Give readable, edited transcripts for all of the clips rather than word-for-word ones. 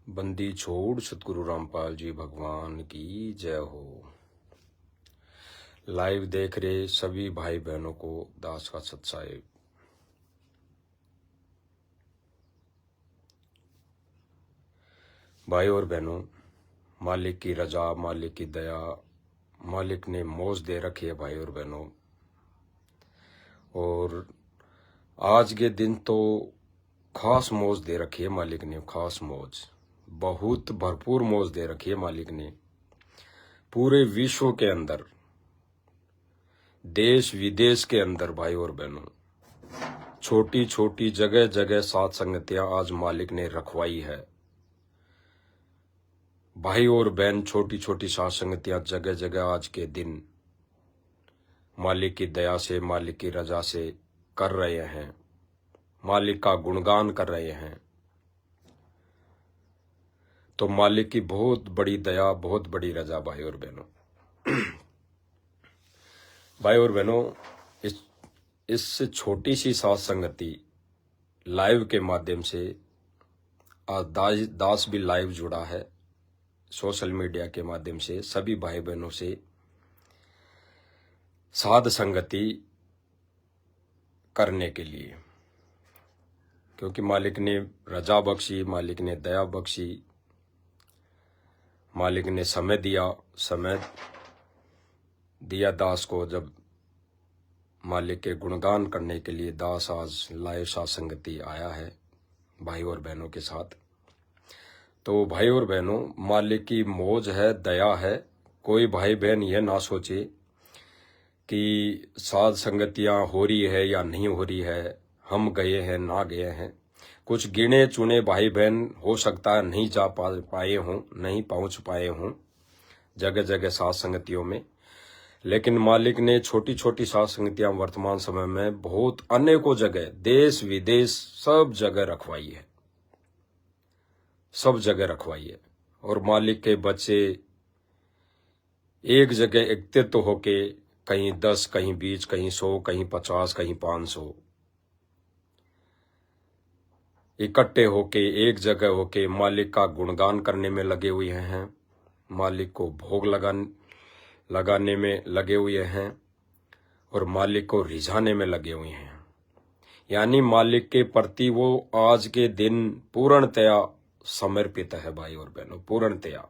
बंदी छोड़ सतगुरु रामपाल जी भगवान की जय हो। लाइव देख रहे सभी भाई बहनों को दास का सत्साहिब। भाई और बहनों, मालिक की रजा, मालिक की दया, मालिक ने मौज दे रखी है भाई और बहनों। और आज के दिन तो खास मौज दे रखी है मालिक ने, खास मौज, बहुत भरपूर मौज दे रखी है मालिक ने। पूरे विश्व के अंदर, देश विदेश के अंदर भाई और बहनों, छोटी छोटी जगह जगह सात संगतियां आज मालिक ने रखवाई है। भाई और बहन, छोटी छोटी सात संगतियां जगह जगह आज के दिन मालिक की दया से, मालिक की रजा से कर रहे हैं, मालिक का गुणगान कर रहे हैं। तो मालिक की बहुत बड़ी दया, बहुत बड़ी रजा भाई और बहनों। भाई और बहनों, इस छोटी सी सात संगति लाइव के माध्यम से आज दास भी लाइव जुड़ा है, सोशल मीडिया के माध्यम से सभी भाई बहनों से साध संगति करने के लिए, क्योंकि मालिक ने रजा बख्शी, मालिक ने दया बख्शी, मालिक ने समय दिया दास को। जब मालिक के गुणगान करने के लिए दास आज लाइव साथ संगति आया है भाई और बहनों के साथ। तो भाई और बहनों, मालिक की मौज है, दया है। कोई भाई बहन यह ना सोचे कि साध संगतियां हो रही है या नहीं हो रही है, हम गए हैं ना गए हैं। कुछ गिने चुने भाई बहन हो सकता है नहीं जा पाए हों, नहीं पहुंच पाए हों जगह जगह साध संगतियों में, लेकिन मालिक ने छोटी छोटी साध संगतियां वर्तमान समय में बहुत अनेकों जगह, देश विदेश सब जगह रखवाई है, सब जगह रखवाई है। और मालिक के बच्चे एक जगह एकत्रित होके, कहीं 10, कहीं 20, कहीं 100, कहीं 50, कहीं 500 इकट्ठे होके, एक जगह होके मालिक का गुणगान करने में लगे हुए हैं, मालिक को भोग लगाने में लगे हुए हैं और मालिक को रिझाने में लगे हुए हैं। यानी मालिक के प्रति वो आज के दिन पूर्णतया समर्पित है भाई और बहनों, पूर्णतया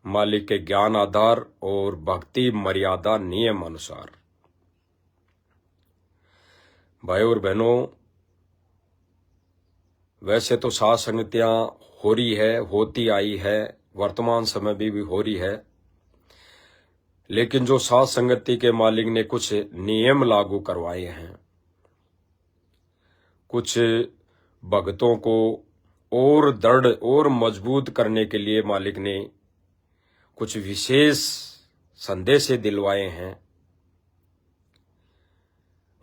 मालिक के ज्ञान आधार और भक्ति मर्यादा नियम अनुसार। भाई और बहनों, वैसे तो साध संगतियां हो रही है, होती आई है, वर्तमान समय भी हो रही है, लेकिन जो साध संगति के मालिक ने कुछ नियम लागू करवाए हैं, कुछ भक्तों को और दृढ़ और मजबूत करने के लिए मालिक ने कुछ विशेष संदेश दिलवाए हैं।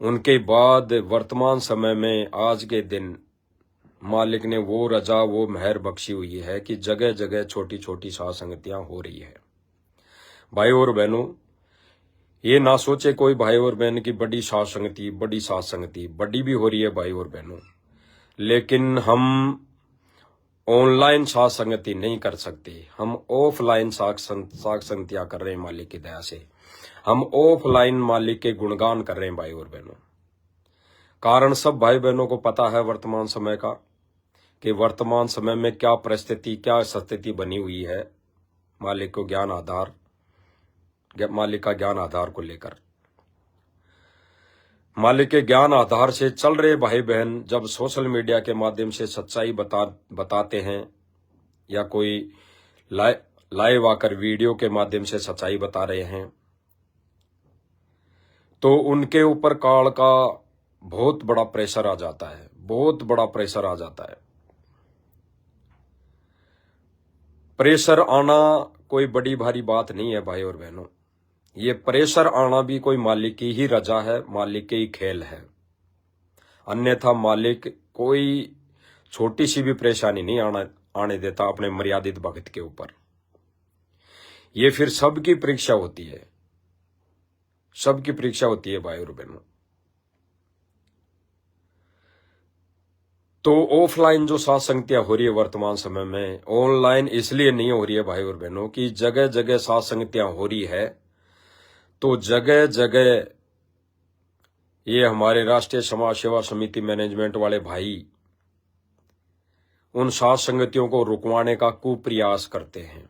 उनके बाद वर्तमान समय में आज के दिन मालिक ने वो रजा, वो मेहर बख्शी हुई है कि जगह जगह छोटी छोटी साध संगतियां हो रही है। भाई और बहनों, ये ना सोचे कोई भाई और बहन की बड़ी साध संगति, बड़ी साध संगति, बड़ी भी हो रही है भाई और बहनों, लेकिन हम ऑनलाइन साध संगति नहीं कर सकते। हम ऑफलाइन साध संगतियां कर रहे हैं मालिक की दया से। हम ऑफलाइन मालिक के गुणगान कर रहे हैं भाई और बहनों। कारण सब भाई बहनों को पता है वर्तमान समय का, कि वर्तमान समय में क्या परिस्थिति, क्या स्थिति बनी हुई है मालिक को ज्ञान आधार, मालिक का ज्ञान आधार को लेकर। मालिक के ज्ञान आधार से चल रहे भाई बहन जब सोशल मीडिया के माध्यम से सच्चाई बताते हैं, या कोई लाइव आकर वीडियो के माध्यम से सच्चाई बता रहे हैं, तो उनके ऊपर काल का बहुत बड़ा प्रेशर आ जाता है, बहुत बड़ा प्रेशर आ जाता है। प्रेशर आना कोई बड़ी भारी बात नहीं है भाई और बहनों। ये प्रेशर आना भी कोई मालिक की ही रजा है, मालिक के ही खेल है। अन्यथा मालिक कोई छोटी सी भी परेशानी नहीं आने देता अपने मर्यादित भक्त के ऊपर। ये फिर सबकी परीक्षा होती है, सबकी परीक्षा होती है भाई और बहनों। तो ऑफलाइन जो साथ संगतियां हो रही है वर्तमान समय में, ऑनलाइन इसलिए नहीं हो रही है भाई और बहनों कि जगह जगह साथ संगतियां हो रही है, तो जगह जगह ये हमारे राष्ट्रीय समाज सेवा समिति मैनेजमेंट वाले भाई उन साथ संगतियों को रुकवाने का कुप्रयास करते हैं,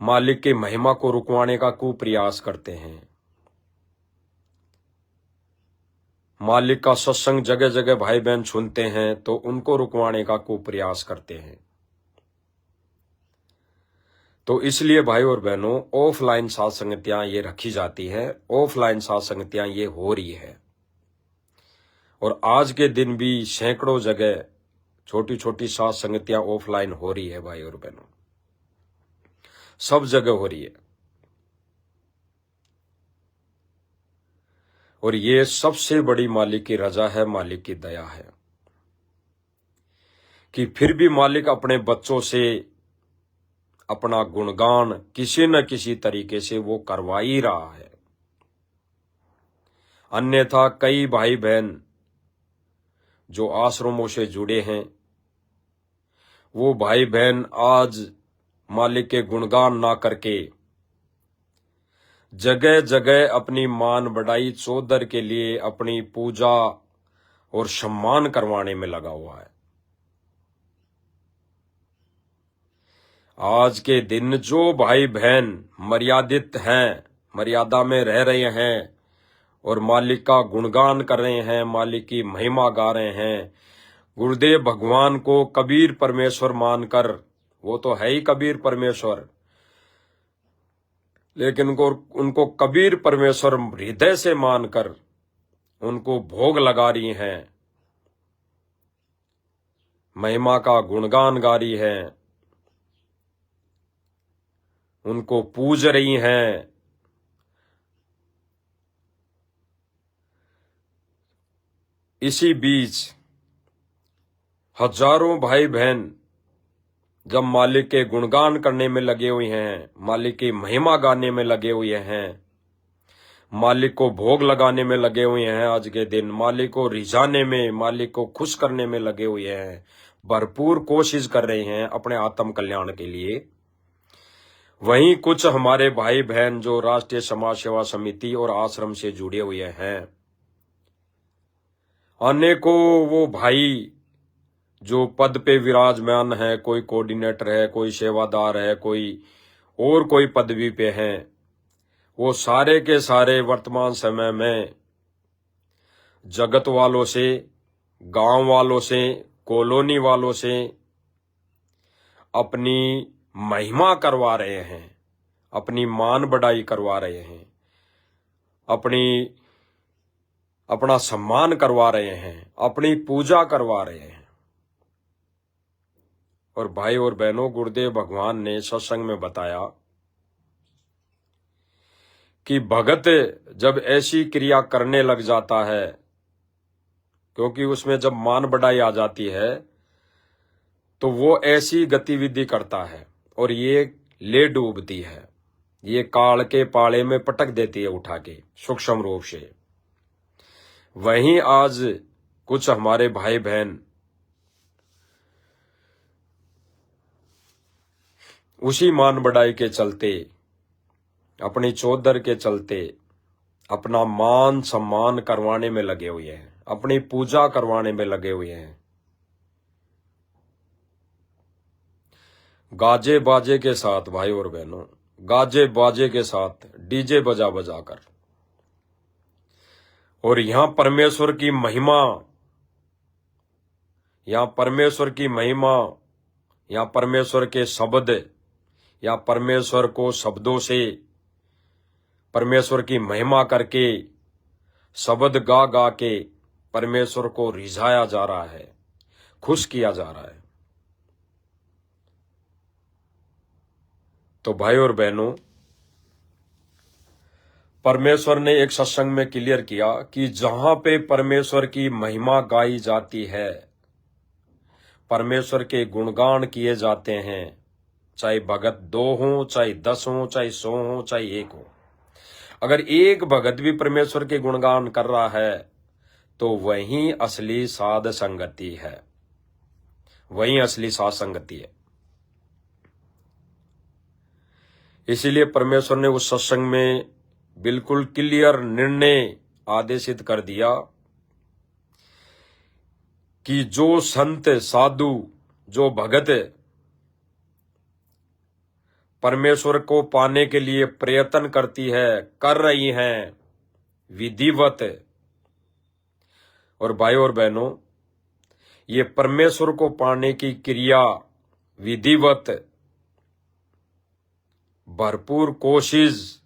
मालिक की महिमा को रुकवाने का कुप्रयास करते हैं। मालिक का सत्संग जगह जगह भाई बहन सुनते हैं तो उनको रुकवाने का कुप्रयास करते हैं। तो इसलिए भाई और बहनों ऑफलाइन साथ संगतियां ये रखी जाती हैं, ऑफलाइन साथ संगतियां ये हो रही है। और आज के दिन भी सैकड़ों जगह छोटी छोटी साथ संगतियां ऑफलाइन हो रही है भाई और बहनों, सब जगह हो रही है। और ये सबसे बड़ी मालिक की रजा है, मालिक की दया है कि फिर भी मालिक अपने बच्चों से अपना गुणगान किसी न किसी तरीके से वो करवा ही रहा है। अन्यथा कई भाई बहन जो आश्रमों से जुड़े हैं, वो भाई बहन आज मालिक के गुणगान ना करके जगह जगह अपनी मान बढ़ाई चौधर के लिए अपनी पूजा और सम्मान करवाने में लगा हुआ है। आज के दिन जो भाई बहन मर्यादित हैं, मर्यादा में रह रहे हैं और मालिक का गुणगान कर रहे हैं, मालिक की महिमा गा रहे हैं, गुरुदेव भगवान को कबीर परमेश्वर मानकर, वो तो है ही कबीर परमेश्वर, लेकिन उनको कबीर परमेश्वर हृदय से मानकर उनको भोग लगा रही हैं, महिमा का गुणगान गा रही हैं, उनको पूज रही हैं। इसी बीच हजारों भाई बहन जब मालिक के गुणगान करने में लगे हुए हैं, मालिक की महिमा गाने में लगे हुए हैं, मालिक को भोग लगाने में लगे हुए हैं, आज के दिन मालिक को रिझाने में, मालिक को खुश करने में लगे हुए हैं, भरपूर कोशिश कर रहे हैं अपने आत्म कल्याण के लिए, वहीं कुछ हमारे भाई बहन जो राष्ट्रीय समाज सेवा समिति और आश्रम से जुड़े हुए हैं, अनेकों वो भाई जो पद पे विराजमान है, कोई कोऑर्डिनेटर है, कोई सेवादार है, कोई और कोई पदवी पे हैं, वो सारे के सारे वर्तमान समय में जगत वालों से, गांव वालों से, कॉलोनी वालों से अपनी महिमा करवा रहे हैं, अपनी मान बढ़ाई करवा रहे हैं, अपना सम्मान करवा रहे हैं, अपनी पूजा करवा रहे हैं। और भाई और बहनों, गुरुदेव भगवान ने सत्संग में बताया कि भगत जब ऐसी क्रिया करने लग जाता है, क्योंकि उसमें जब मान बढ़ाई आ जाती है तो वो ऐसी गतिविधि करता है और ये ले डूबती है, ये काल के पाले में पटक देती है उठा के सूक्ष्म रूप से। वहीं आज कुछ हमारे भाई बहन उसी मान बढ़ाई के चलते, अपनी चौधर के चलते अपना मान सम्मान करवाने में लगे हुए हैं, अपनी पूजा करवाने में लगे हुए हैं, गाजे बाजे के साथ भाई और बहनों, गाजे बाजे के साथ डीजे बजा बजा कर। और यहां परमेश्वर की महिमा, यहां परमेश्वर की महिमा, यहां परमेश्वर के शब्द, या परमेश्वर को शब्दों से परमेश्वर की महिमा करके शब्द गा गा के परमेश्वर को रिझाया जा रहा है, खुश किया जा रहा है। तो भाई और बहनों, परमेश्वर ने एक सत्संग में क्लियर किया कि जहां पे परमेश्वर की महिमा गाई जाती है, परमेश्वर के गुणगान किए जाते हैं, चाहे भगत 2 हो, चाहे 10 हो, चाहे 100 हो, चाहे 1 हो, अगर एक भगत भी परमेश्वर के गुणगान कर रहा है तो वही असली साध संगति है। वही असली साथ संगति है। इसीलिए परमेश्वर ने उस सत्संग में बिल्कुल क्लियर निर्णय आदेशित कर दिया कि जो संत साधु जो भगत परमेश्वर को पाने के लिए प्रयत्न करती है, कर रही हैं विधिवत, और भाई और बहनों, ये परमेश्वर को पाने की क्रिया विधिवत भरपूर कोशिश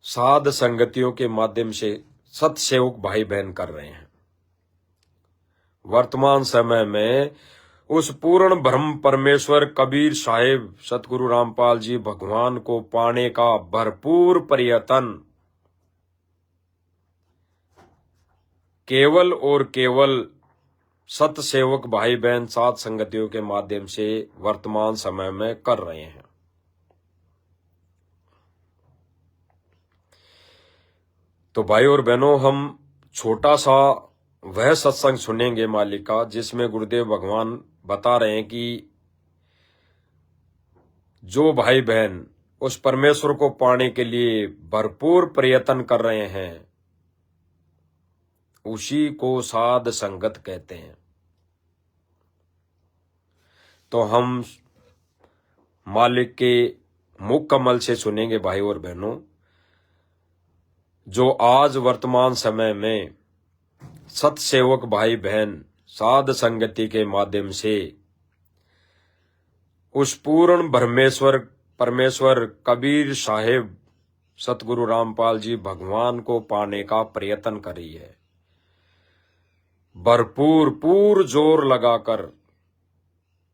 साध संगतियों के माध्यम से सतसेवक भाई बहन कर रहे हैं। वर्तमान समय में उस पूर्ण ब्रह्म परमेश्वर कबीर साहिब सतगुरु रामपाल जी भगवान को पाने का भरपूर प्रयत्न केवल और केवल सतसेवक भाई बहन साध संगतियों के माध्यम से वर्तमान समय में कर रहे हैं। तो भाई और बहनों, हम छोटा सा वह सत्संग सुनेंगे मालिक का, जिसमें गुरुदेव भगवान बता रहे हैं कि जो भाई बहन उस परमेश्वर को पाने के लिए भरपूर प्रयत्न कर रहे हैं, उसी को साध संगत कहते हैं। तो हम मालिक के मुख कमल से सुनेंगे भाई और बहनों, जो आज वर्तमान समय में सतसेवक भाई बहन साध संगति के माध्यम से उस पूर्ण परमेश्वर कबीर साहिब सतगुरु रामपाल जी भगवान को पाने का प्रयत्न कर रही है, भरपूर जोर लगाकर,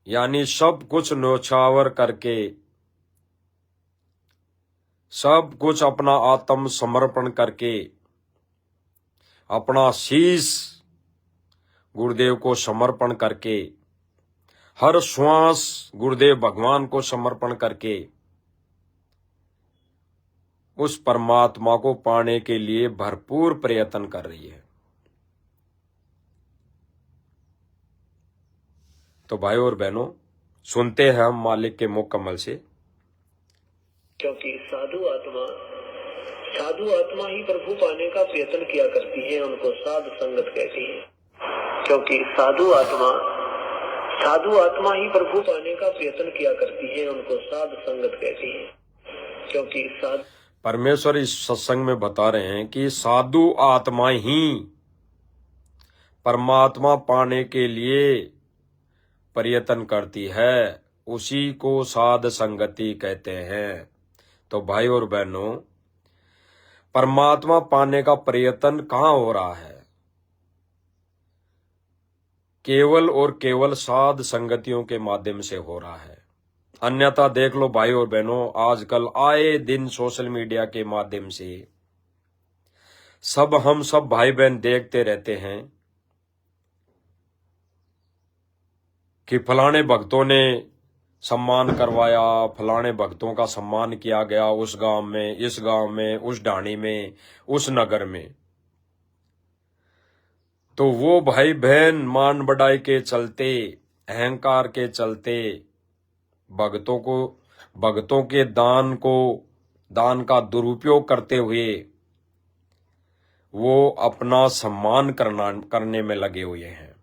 यानी सब कुछ न्योछावर करके, सब कुछ अपना आत्म समर्पण करके, अपना शीश गुरुदेव को समर्पण करके, हर श्वास गुरुदेव भगवान को समर्पण करके उस परमात्मा को पाने के लिए भरपूर प्रयत्न कर रही है। तो भाई और बहनों, सुनते हैं हम मालिक के मुख कमल से। क्योंकि साधु आत्मा ही प्रभु पाने का प्रयत्न किया करती है, उनको साध संगत कहती है। क्योंकि साधु आत्मा ही प्रभु पाने का प्रयत्न किया करती है, उनको साध संगत कहती है। क्योंकि परमेश्वर इस सत्संग में बता रहे हैं कि साधु आत्मा ही परमात्मा पाने के लिए प्रयत्न करती है, उसी को साध संगति कहते हैं। तो भाई और बहनों, परमात्मा पाने का प्रयत्न कहाँ हो रहा है? केवल और केवल साध संगतियों के माध्यम से हो रहा है। अन्यथा देख लो भाई और बहनों, आजकल आए दिन सोशल मीडिया के माध्यम से हम सब भाई बहन देखते रहते हैं कि फलाने भक्तों ने सम्मान करवाया, फलाने भक्तों का सम्मान किया गया उस गांव में, इस गांव में, उस ढाणी में, उस नगर में। तो वो भाई बहन मान बढ़ाई के चलते, अहंकार के चलते, भक्तों के दान का दुरुपयोग करते हुए वो अपना सम्मान करने में लगे हुए हैं।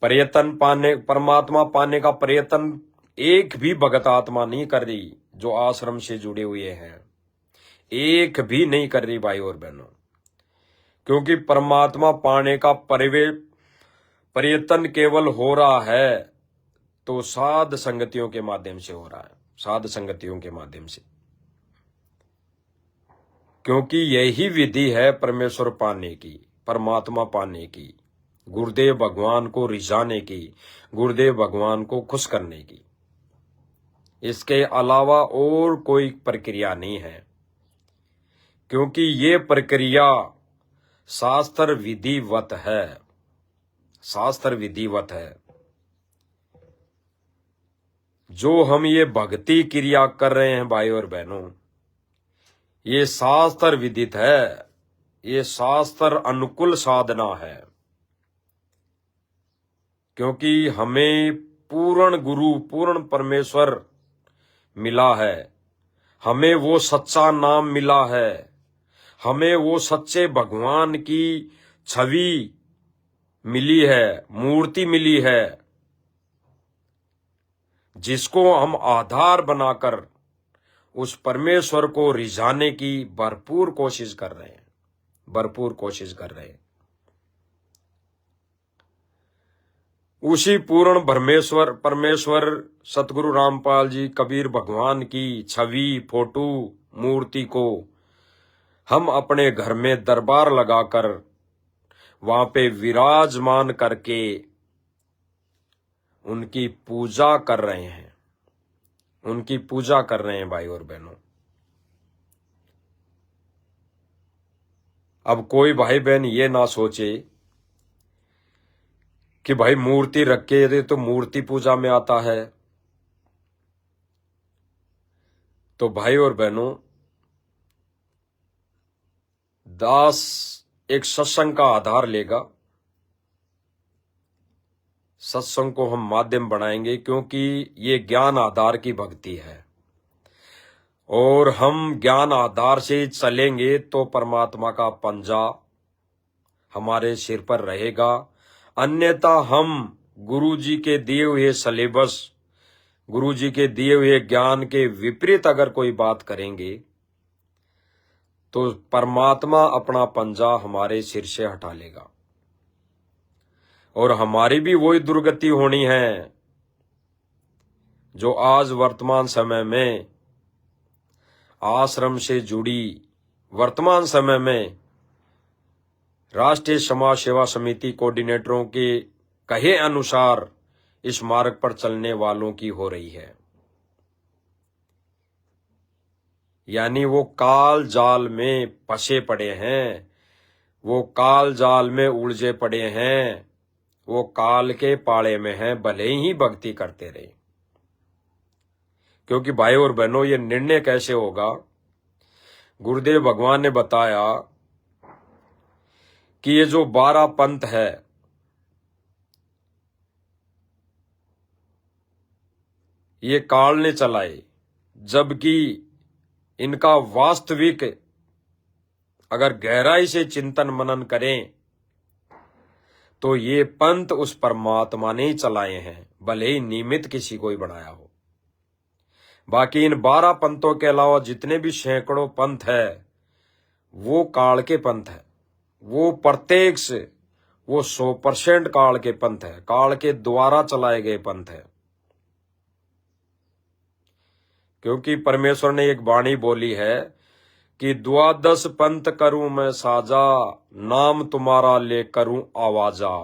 परमात्मा पाने का प्रयत्न एक भी भगत आत्मा नहीं कर रही, जो आश्रम से जुड़े हुए हैं, एक भी नहीं कर रही भाई और बहनों। क्योंकि परमात्मा पाने का प्रयत्न केवल हो रहा है तो साध संगतियों के माध्यम से हो रहा है, साध संगतियों के माध्यम से। क्योंकि यही विधि है परमेश्वर पाने की, परमात्मा पाने की, गुरुदेव भगवान को रिझाने की, गुरुदेव भगवान को खुश करने की। इसके अलावा और कोई प्रक्रिया नहीं है, क्योंकि ये प्रक्रिया शास्त्र विधिवत है, शास्त्र विधिवत है। जो हम ये भक्ति क्रिया कर रहे हैं भाई और बहनों, ये शास्त्र विदित है। ये शास्त्र अनुकूल साधना है, क्योंकि हमें पूर्ण गुरु पूर्ण परमेश्वर मिला है, हमें वो सच्चा नाम मिला है, हमें वो सच्चे भगवान की छवि मिली है, मूर्ति मिली है, जिसको हम आधार बनाकर उस परमेश्वर को रिझाने की भरपूर कोशिश कर रहे हैं, भरपूर कोशिश कर रहे हैं। उसी पूर्ण परमेश्वर सतगुरु रामपाल जी कबीर भगवान की छवि, फोटो, मूर्ति को हम अपने घर में दरबार लगाकर वहां पे विराजमान करके उनकी पूजा कर रहे हैं, उनकी पूजा कर रहे हैं भाई और बहनों। अब कोई भाई बहन ये ना सोचे कि भाई मूर्ति रखे थे तो मूर्ति पूजा में आता है। तो भाई और बहनों, दास एक सत्संग का आधार लेगा, सत्संग को हम माध्यम बनाएंगे, क्योंकि ये ज्ञान आधार की भक्ति है और हम ज्ञान आधार से चलेंगे तो परमात्मा का पंजा हमारे सिर पर रहेगा। अन्यथा हम गुरु जी के दिए हुए सिलेबस, गुरु जी के दिए हुए ज्ञान के विपरीत अगर कोई बात करेंगे तो परमात्मा अपना पंजा हमारे सिर से हटा लेगा और हमारी भी वही दुर्गति होनी है जो आज वर्तमान समय में आश्रम से जुड़ी, वर्तमान समय में राष्ट्रीय समाज सेवा समिति कोऑर्डिनेटरों के कहे अनुसार इस मार्ग पर चलने वालों की हो रही है। यानी वो काल जाल में फंसे पड़े हैं, वो काल जाल में उलझे पड़े हैं, वो काल के पाड़े में हैं, भले ही भक्ति करते रहे। क्योंकि भाई और बहनों, ये निर्णय कैसे होगा? गुरुदेव भगवान ने बताया कि ये जो 12 पंथ है, ये काल ने चलाए, जबकि इनका वास्तविक अगर गहराई से चिंतन मनन करें तो ये पंथ उस परमात्मा ने ही चलाए हैं, भले ही निमित्त किसी को ही बनाया हो। बाकी इन 12 पंथों के अलावा जितने भी सैकड़ों पंथ है वो काल के पंथ है, वो प्रत्येक से वो 100% काल के पंथ है, काल के द्वारा चलाए गए पंथ है। क्योंकि परमेश्वर ने एक वाणी बोली है कि 12 पंथ करूं मैं साजा, नाम तुम्हारा ले करूं आवाजा।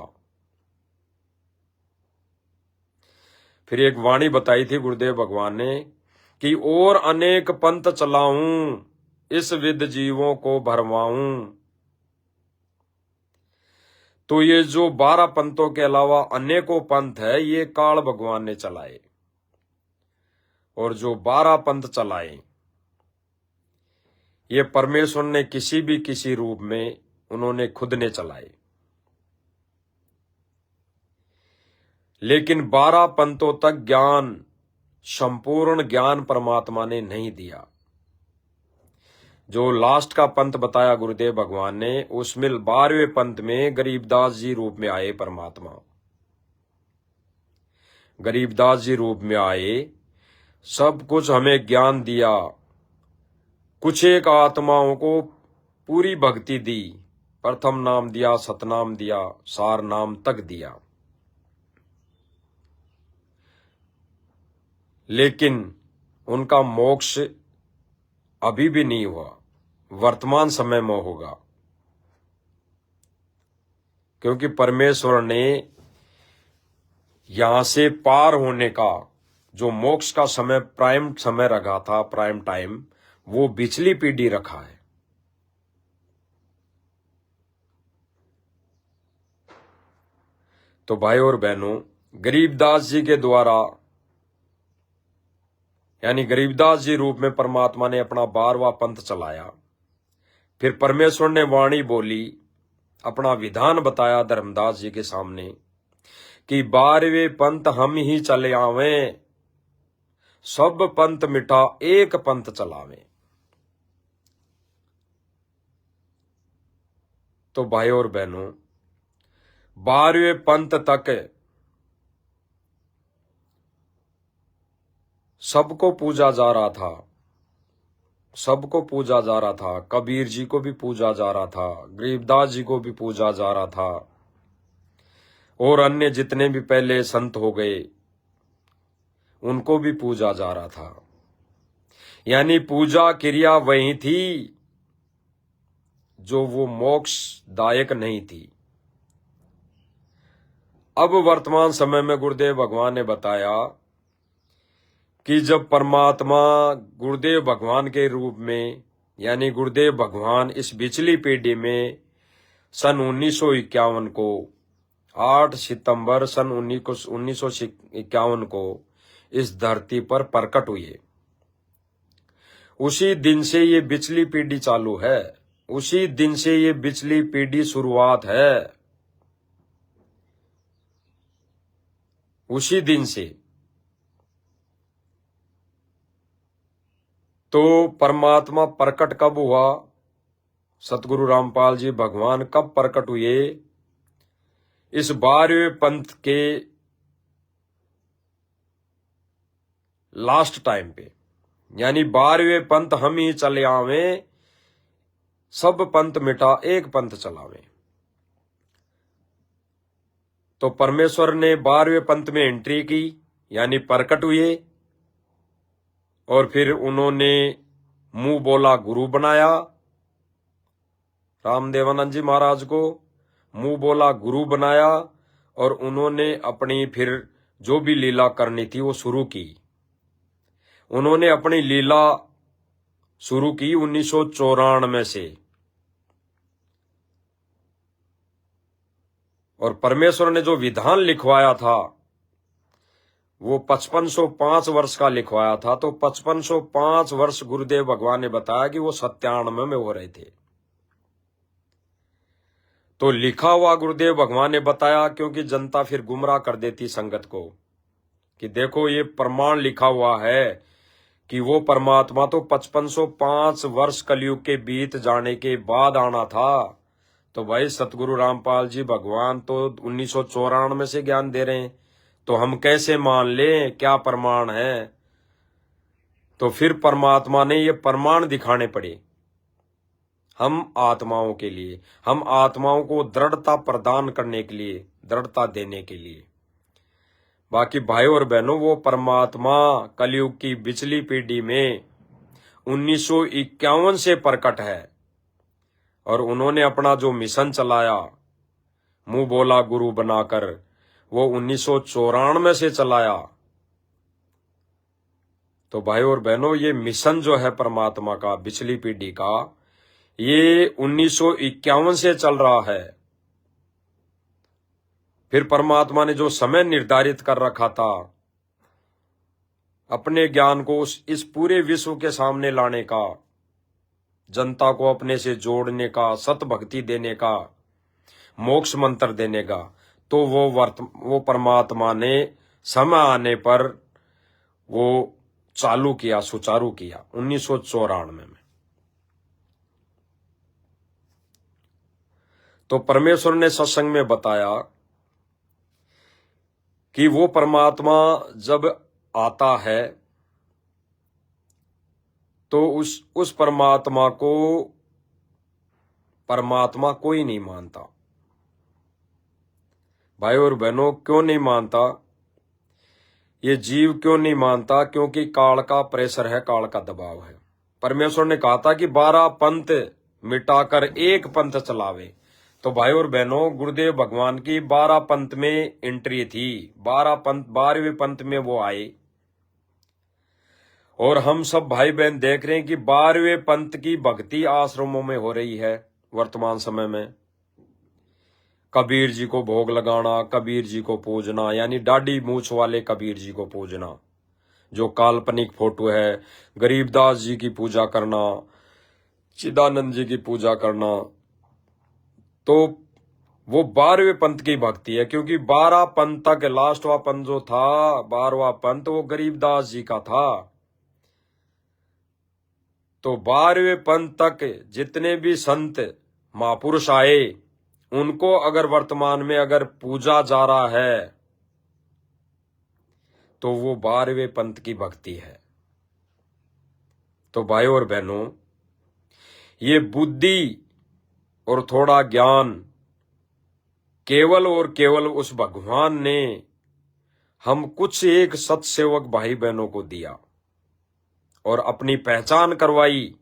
फिर एक वाणी बताई थी गुरुदेव भगवान ने कि और अनेक पंथ चलाऊं, इस विद जीवों को भरवाऊं। तो ये जो 12 पंथों के अलावा अनेकों पंथ है, ये काल भगवान ने चलाए, और जो 12 पंथ चलाए ये परमेश्वर ने किसी रूप में उन्होंने खुद ने चलाए। लेकिन 12 पंथों तक ज्ञान, संपूर्ण ज्ञान परमात्मा ने नहीं दिया। जो लास्ट का पंथ बताया गुरुदेव भगवान ने, उसमें 12वें पंथ में गरीबदास जी रूप में आए परमात्मा, गरीबदास जी रूप में आए, सब कुछ हमें ज्ञान दिया, कुछ एक आत्माओं को पूरी भक्ति दी, प्रथम नाम दिया, सतनाम दिया, सार नाम तक दिया। लेकिन उनका मोक्ष अभी भी नहीं हुआ, वर्तमान समय में होगा। क्योंकि परमेश्वर ने यहां से पार होने का जो मोक्ष का समय, प्राइम समय रखा था, प्राइम टाइम, वो पिछली पीढ़ी रखा है। तो भाई और बहनों, गरीबदास जी के द्वारा, यानी गरीबदास जी रूप में परमात्मा ने अपना 12वां पंथ चलाया। फिर परमेश्वर ने वाणी बोली, अपना विधान बताया धर्मदास जी के सामने कि 12वें पंथ हम ही चले आवें, सब पंथ मिटा एक पंथ चलावें। तो भाई और बहनों, 12वें पंथ तक सबको पूजा जा रहा था, सबको पूजा जा रहा था। कबीर जी को भी पूजा जा रहा था, गरीबदास जी को भी पूजा जा रहा था, और अन्य जितने भी पहले संत हो गए उनको भी पूजा जा रहा था। यानी पूजा क्रिया वही थी जो वो मोक्षदायक नहीं थी। अब वर्तमान समय में गुरुदेव भगवान ने बताया कि जब परमात्मा गुरुदेव भगवान के रूप में, यानी गुरुदेव भगवान इस पिछली पीढ़ी में सन 1951 को 8 सितंबर सन 1951 को इस धरती पर प्रकट हुए, उसी दिन से ये पिछली पीढ़ी चालू है, उसी दिन से ये पिछली पीढ़ी शुरुआत है, उसी दिन से। तो परमात्मा प्रकट कब हुआ, सतगुरु रामपाल जी भगवान कब प्रकट हुए? इस 12वें पंथ के लास्ट टाइम पे, यानी 12वें पंथ हम ही चले आवें, सब पंथ मिटा एक पंथ चलावें। तो परमेश्वर ने 12वें पंथ में एंट्री की, यानी प्रकट हुए, और फिर उन्होंने मुंह बोला गुरु बनाया। रामदेवानंद जी महाराज को मुंह बोला गुरु बनाया, और उन्होंने अपनी फिर जो भी लीला करनी थी वो शुरू की। उन्होंने अपनी लीला शुरू की 1994 से, और परमेश्वर ने जो विधान लिखवाया था वो 5505 वर्ष का लिखवाया था। तो 5505 वर्ष गुरुदेव भगवान ने बताया कि वो 97 में हो रहे थे। तो लिखा हुआ गुरुदेव भगवान ने बताया, क्योंकि जनता फिर गुमराह कर देती संगत को कि देखो ये प्रमाण लिखा हुआ है कि वो परमात्मा तो 5505 वर्ष कलयुग के बीत जाने के बाद आना था। तो भाई सतगुरु रामपाल जी भगवान तो 1994 से ज्ञान दे रहे हैं, तो हम कैसे मान लें, क्या प्रमाण है? तो फिर परमात्मा ने ये प्रमाण दिखाने पड़े हम आत्माओं के लिए, हम आत्माओं को दृढ़ता प्रदान करने के लिए, दृढ़ता देने के लिए। बाकी भाई और बहनों, वो परमात्मा कलयुग की पिछली पीढ़ी में 1951 से प्रकट है, और उन्होंने अपना जो मिशन चलाया मुंह बोला गुरु बनाकर, वो 1994 से चलाया। तो भाई और बहनों, ये मिशन जो है परमात्मा का पिछली पीढ़ी का, ये 1951 से चल रहा है। फिर परमात्मा ने जो समय निर्धारित कर रखा था अपने ज्ञान को इस पूरे विश्व के सामने लाने का, जनता को अपने से जोड़ने का, सत भक्ति देने का, मोक्ष मंत्र देने का, तो वो परमात्मा ने समय आने पर वो चालू किया, सुचारू किया 1994 में। तो परमेश्वर ने सत्संग में बताया कि वो परमात्मा जब आता है तो उस परमात्मा को परमात्मा कोई नहीं मानता। भाई और बहनों, क्यों नहीं मानता? ये जीव क्यों नहीं मानता? क्योंकि काल का प्रेशर है, काल का दबाव है। परमेश्वर ने कहा था कि 12 पंथ मिटाकर एक पंथ चलावे। तो भाई और बहनों, गुरुदेव भगवान की 12 पंथ में एंट्री थी, 12वें पंथ में वो आए, और हम सब भाई बहन देख रहे हैं कि 12वें पंथ की भक्ति आश्रमों में हो रही है वर्तमान समय में। कबीर जी को भोग लगाना, कबीर जी को पूजना, यानी दाढ़ी मूछ वाले कबीर जी को पूजना, जो काल्पनिक फोटो है, गरीबदास जी की पूजा करना, चिदानंद जी की पूजा करना, तो वो 12वें पंथ की भक्ति है। क्योंकि 12 पंथ तक लास्टवा पंथ जो था, 12वां पंथ, वो गरीबदास जी का था। तो 12वें पंथ तक जितने भी संत महापुरुष आए, उनको अगर वर्तमान में अगर पूजा जा रहा है तो वो 12वें पंथ की भक्ति है। तो भाइयों और बहनों, ये बुद्धि और थोड़ा ज्ञान केवल और केवल उस भगवान ने हम कुछ एक सत्सेवक भाई बहनों को दिया और अपनी पहचान करवाई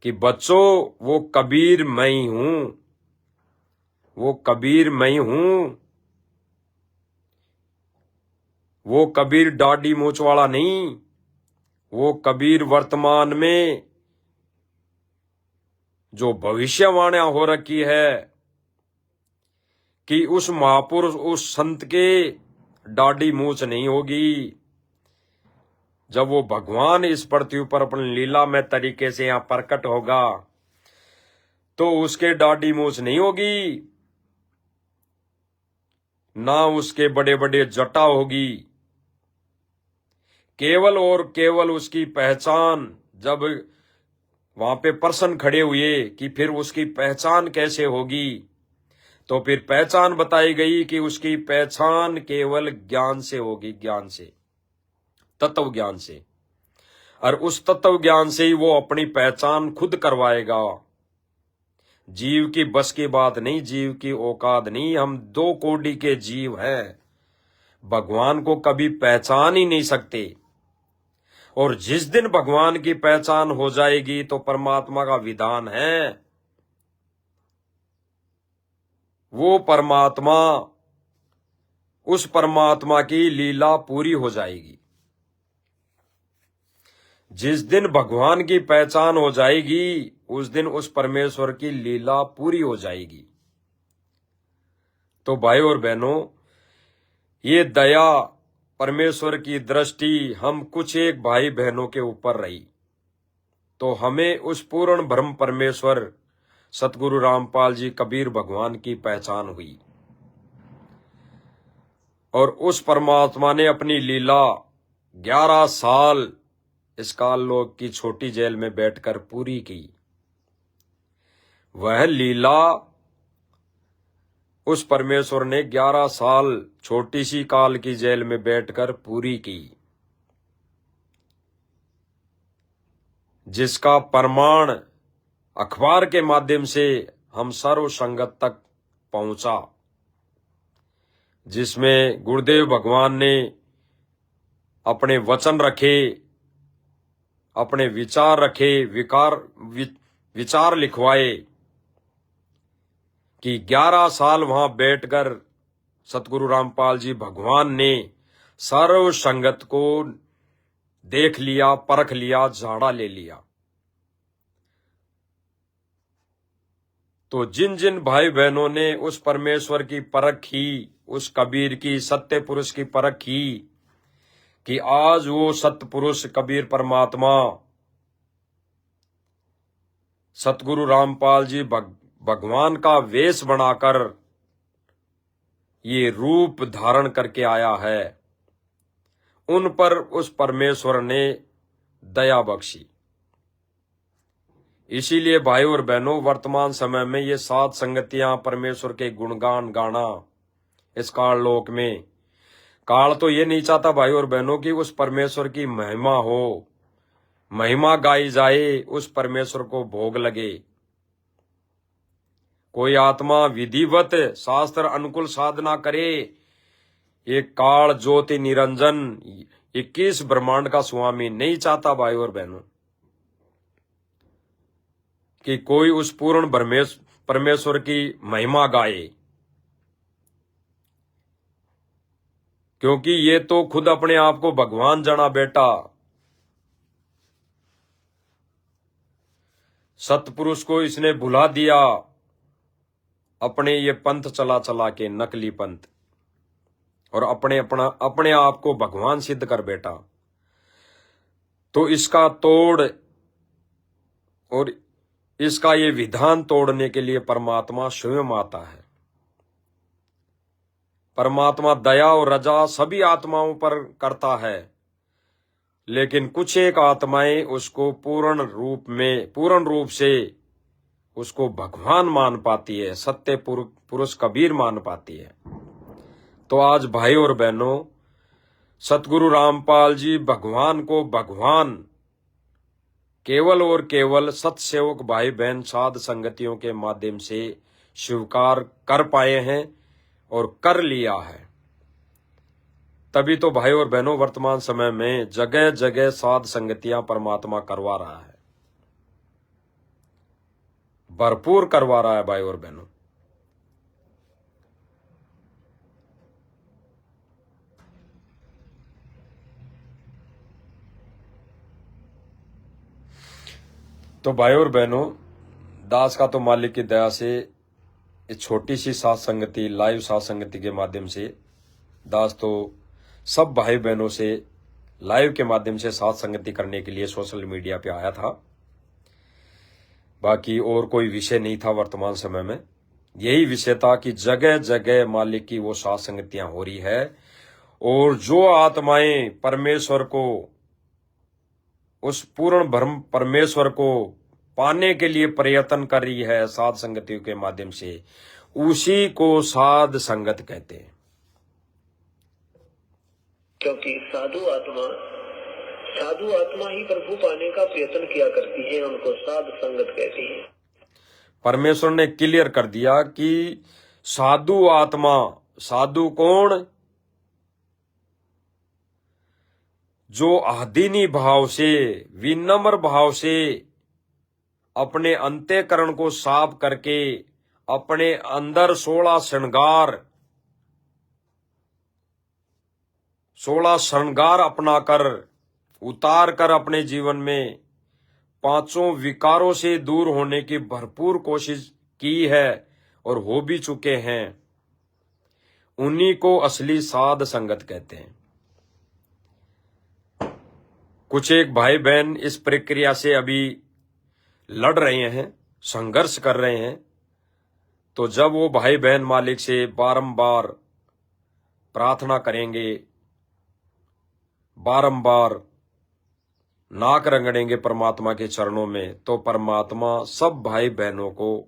कि बच्चों, वो कबीर मैं ही हूं, वो कबीर मैं ही हूं, वो कबीर दाढ़ी मूंछ वाला नहीं, वो कबीर वर्तमान में जो भविष्यवाणियां हो रखी है कि उस महापुरुष, उस संत के दाढ़ी मूंछ नहीं होगी। जब वो भगवान इस पृथ्वी पर अपनी लीला में तरीके से यहां प्रकट होगा तो उसके दाढ़ी मूंछ नहीं होगी, ना उसके बड़े बड़े जटा होगी। केवल और केवल उसकी पहचान, जब वहां पे पर्सन खड़े हुए कि फिर उसकी पहचान कैसे होगी, तो फिर पहचान बताई गई कि उसकी पहचान केवल ज्ञान से होगी, ज्ञान से, तत्व ज्ञान से। और उस तत्व ज्ञान से ही वो अपनी पहचान खुद करवाएगा। जीव की बस की बात नहीं, जीव की औकात नहीं। हम 2 कोटि के जीव हैं, भगवान को कभी पहचान ही नहीं सकते। और जिस दिन भगवान की पहचान हो जाएगी तो परमात्मा का विधान है, वो परमात्मा, उस परमात्मा की लीला पूरी हो जाएगी। जिस दिन भगवान की पहचान हो जाएगी, उस दिन उस परमेश्वर की लीला पूरी हो जाएगी। तो भाइयों और बहनों, ये दया, परमेश्वर की दृष्टि हम कुछ एक भाई बहनों के ऊपर रही तो हमें उस पूर्ण ब्रह्म परमेश्वर सतगुरु रामपाल जी कबीर भगवान की पहचान हुई। और उस परमात्मा ने अपनी लीला 11 साल इस काल लोक की छोटी जेल में बैठकर पूरी की। वह लीला उस परमेश्वर ने 11 साल छोटी सी काल की जेल में बैठकर पूरी की, जिसका प्रमाण अखबार के माध्यम से हम सर्व संगत तक पहुंचा, जिसमें गुरुदेव भगवान ने अपने वचन रखे, अपने विचार रखे, विचार लिखवाए कि 11 साल वहां बैठकर सतगुरु रामपाल जी भगवान ने सर्व संगत को देख लिया, परख लिया, झाड़ा ले लिया। तो जिन जिन भाई बहनों ने उस परमेश्वर की परख की, उस कबीर की, सत्य पुरुष की परख की कि आज वो सत्य पुरुष कबीर परमात्मा सतगुरु रामपाल जी भगवान का वेश बनाकर ये रूप धारण करके आया है, उन पर उस परमेश्वर ने दया बख्शी। इसीलिए भाई और बहनों, वर्तमान समय में ये 7 संगतियां परमेश्वर के गुणगान गाना इस काल लोक में, काल तो ये नहीं चाहता भाई और बहनों कि उस परमेश्वर की महिमा हो, महिमा गाई जाए, उस परमेश्वर को भोग लगे। कोई आत्मा विधिवत शास्त्र अनुकूल साधना करे, ये काल ज्योति निरंजन 21 ब्रह्मांड का स्वामी नहीं चाहता भाई और बहनों कि कोई उस पूर्ण परमेश्वर की महिमा गाए, क्योंकि ये तो खुद अपने आप को भगवान जाना बैठा। सतपुरुष को इसने भुला दिया अपने ये पंथ चला चला के, नकली पंथ, और अपने आप को भगवान सिद्ध कर बैठा। तो इसका तोड़ और इसका ये विधान तोड़ने के लिए परमात्मा स्वयं आता है। परमात्मा दया और रजा सभी आत्माओं पर करता है, लेकिन कुछ एक आत्माएं उसको पूर्ण रूप से उसको भगवान मान पाती है, सत्य पुरुष कबीर मान पाती है। तो आज भाई और बहनों, सतगुरु रामपाल जी भगवान को भगवान केवल और केवल सत्सेवक भाई बहन साध संगतियों के माध्यम से स्वीकार कर पाए हैं और कर लिया है। तभी तो भाई और बहनों वर्तमान समय में जगह जगह साध संगतियां परमात्मा करवा रहा है, भरपूर करवा रहा है भाई और बहनों। तो भाई और बहनों, दास का तो मालिक की दया से इस छोटी सी साथ संगति, लाइव साथ संगति के माध्यम से दास तो सब भाई बहनों से लाइव के माध्यम से साथ संगति करने के लिए सोशल मीडिया पे आया था। बाकी और कोई विषय नहीं था वर्तमान समय में। यही विषय था कि जगह जगह मालिक की वो साथ संगतियां हो रही है, और जो आत्माएं परमेश्वर को, उस पूर्ण ब्रह्म परमेश्वर को पाने के लिए प्रयत्न कर रही है साध संगतियों के माध्यम से, उसी को साध संगत कहते हैं। क्योंकि साधु आत्मा ही प्रभु पाने का प्रयत्न किया करती है, उनको साध संगत कहती है। परमेश्वर ने क्लियर कर दिया कि साधु आत्मा, साधु कौन? जो आदीनी भाव से, विनम्र भाव से अपने अंतःकरण को साफ करके अपने अंदर 16 श्रृंगार अपनाकर उतार कर अपने जीवन में पांचों विकारों से दूर होने की भरपूर कोशिश की है और हो भी चुके हैं, उन्हीं को असली साध संगत कहते हैं। कुछ एक भाई बहन इस प्रक्रिया से अभी लड़ रहे हैं, संघर्ष कर रहे हैं। तो जब वो भाई बहन मालिक से बारंबार प्रार्थना करेंगे, बारंबार नाक रगड़ेंगे परमात्मा के चरणों में, तो परमात्मा सब भाई बहनों को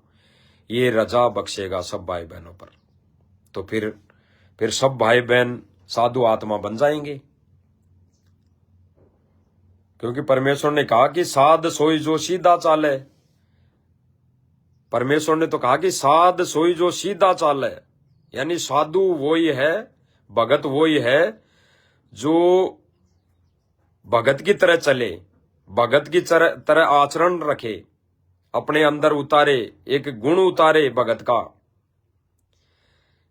ये रजा बख्शेगा, सब भाई बहनों पर। तो फिर सब भाई बहन साधु आत्मा बन जाएंगे, क्योंकि परमेश्वर ने कहा कि साध सोई जो सीधा चाले। परमेश्वर ने तो कहा कि साध सोई जो सीधा चाले, यानी साधु वही है, भगत वही है जो भगत की तरह चले, भगत की तरह आचरण रखे, अपने अंदर उतारे, एक गुण उतारे भगत का।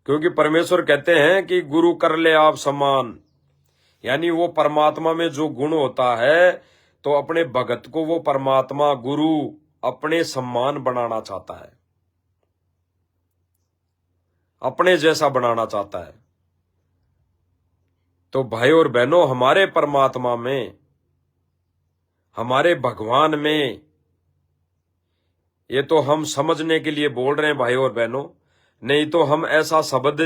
क्योंकि परमेश्वर कहते हैं कि गुरु कर ले आप समान, यानी वो परमात्मा में जो गुण होता है, तो अपने भगत को वो परमात्मा गुरु अपने सम्मान बनाना चाहता है, अपने जैसा बनाना चाहता है। तो भाई और बहनों, हमारे परमात्मा में, हमारे भगवान में, ये तो हम समझने के लिए बोल रहे हैं भाई और बहनों, नहीं तो हम ऐसा शब्द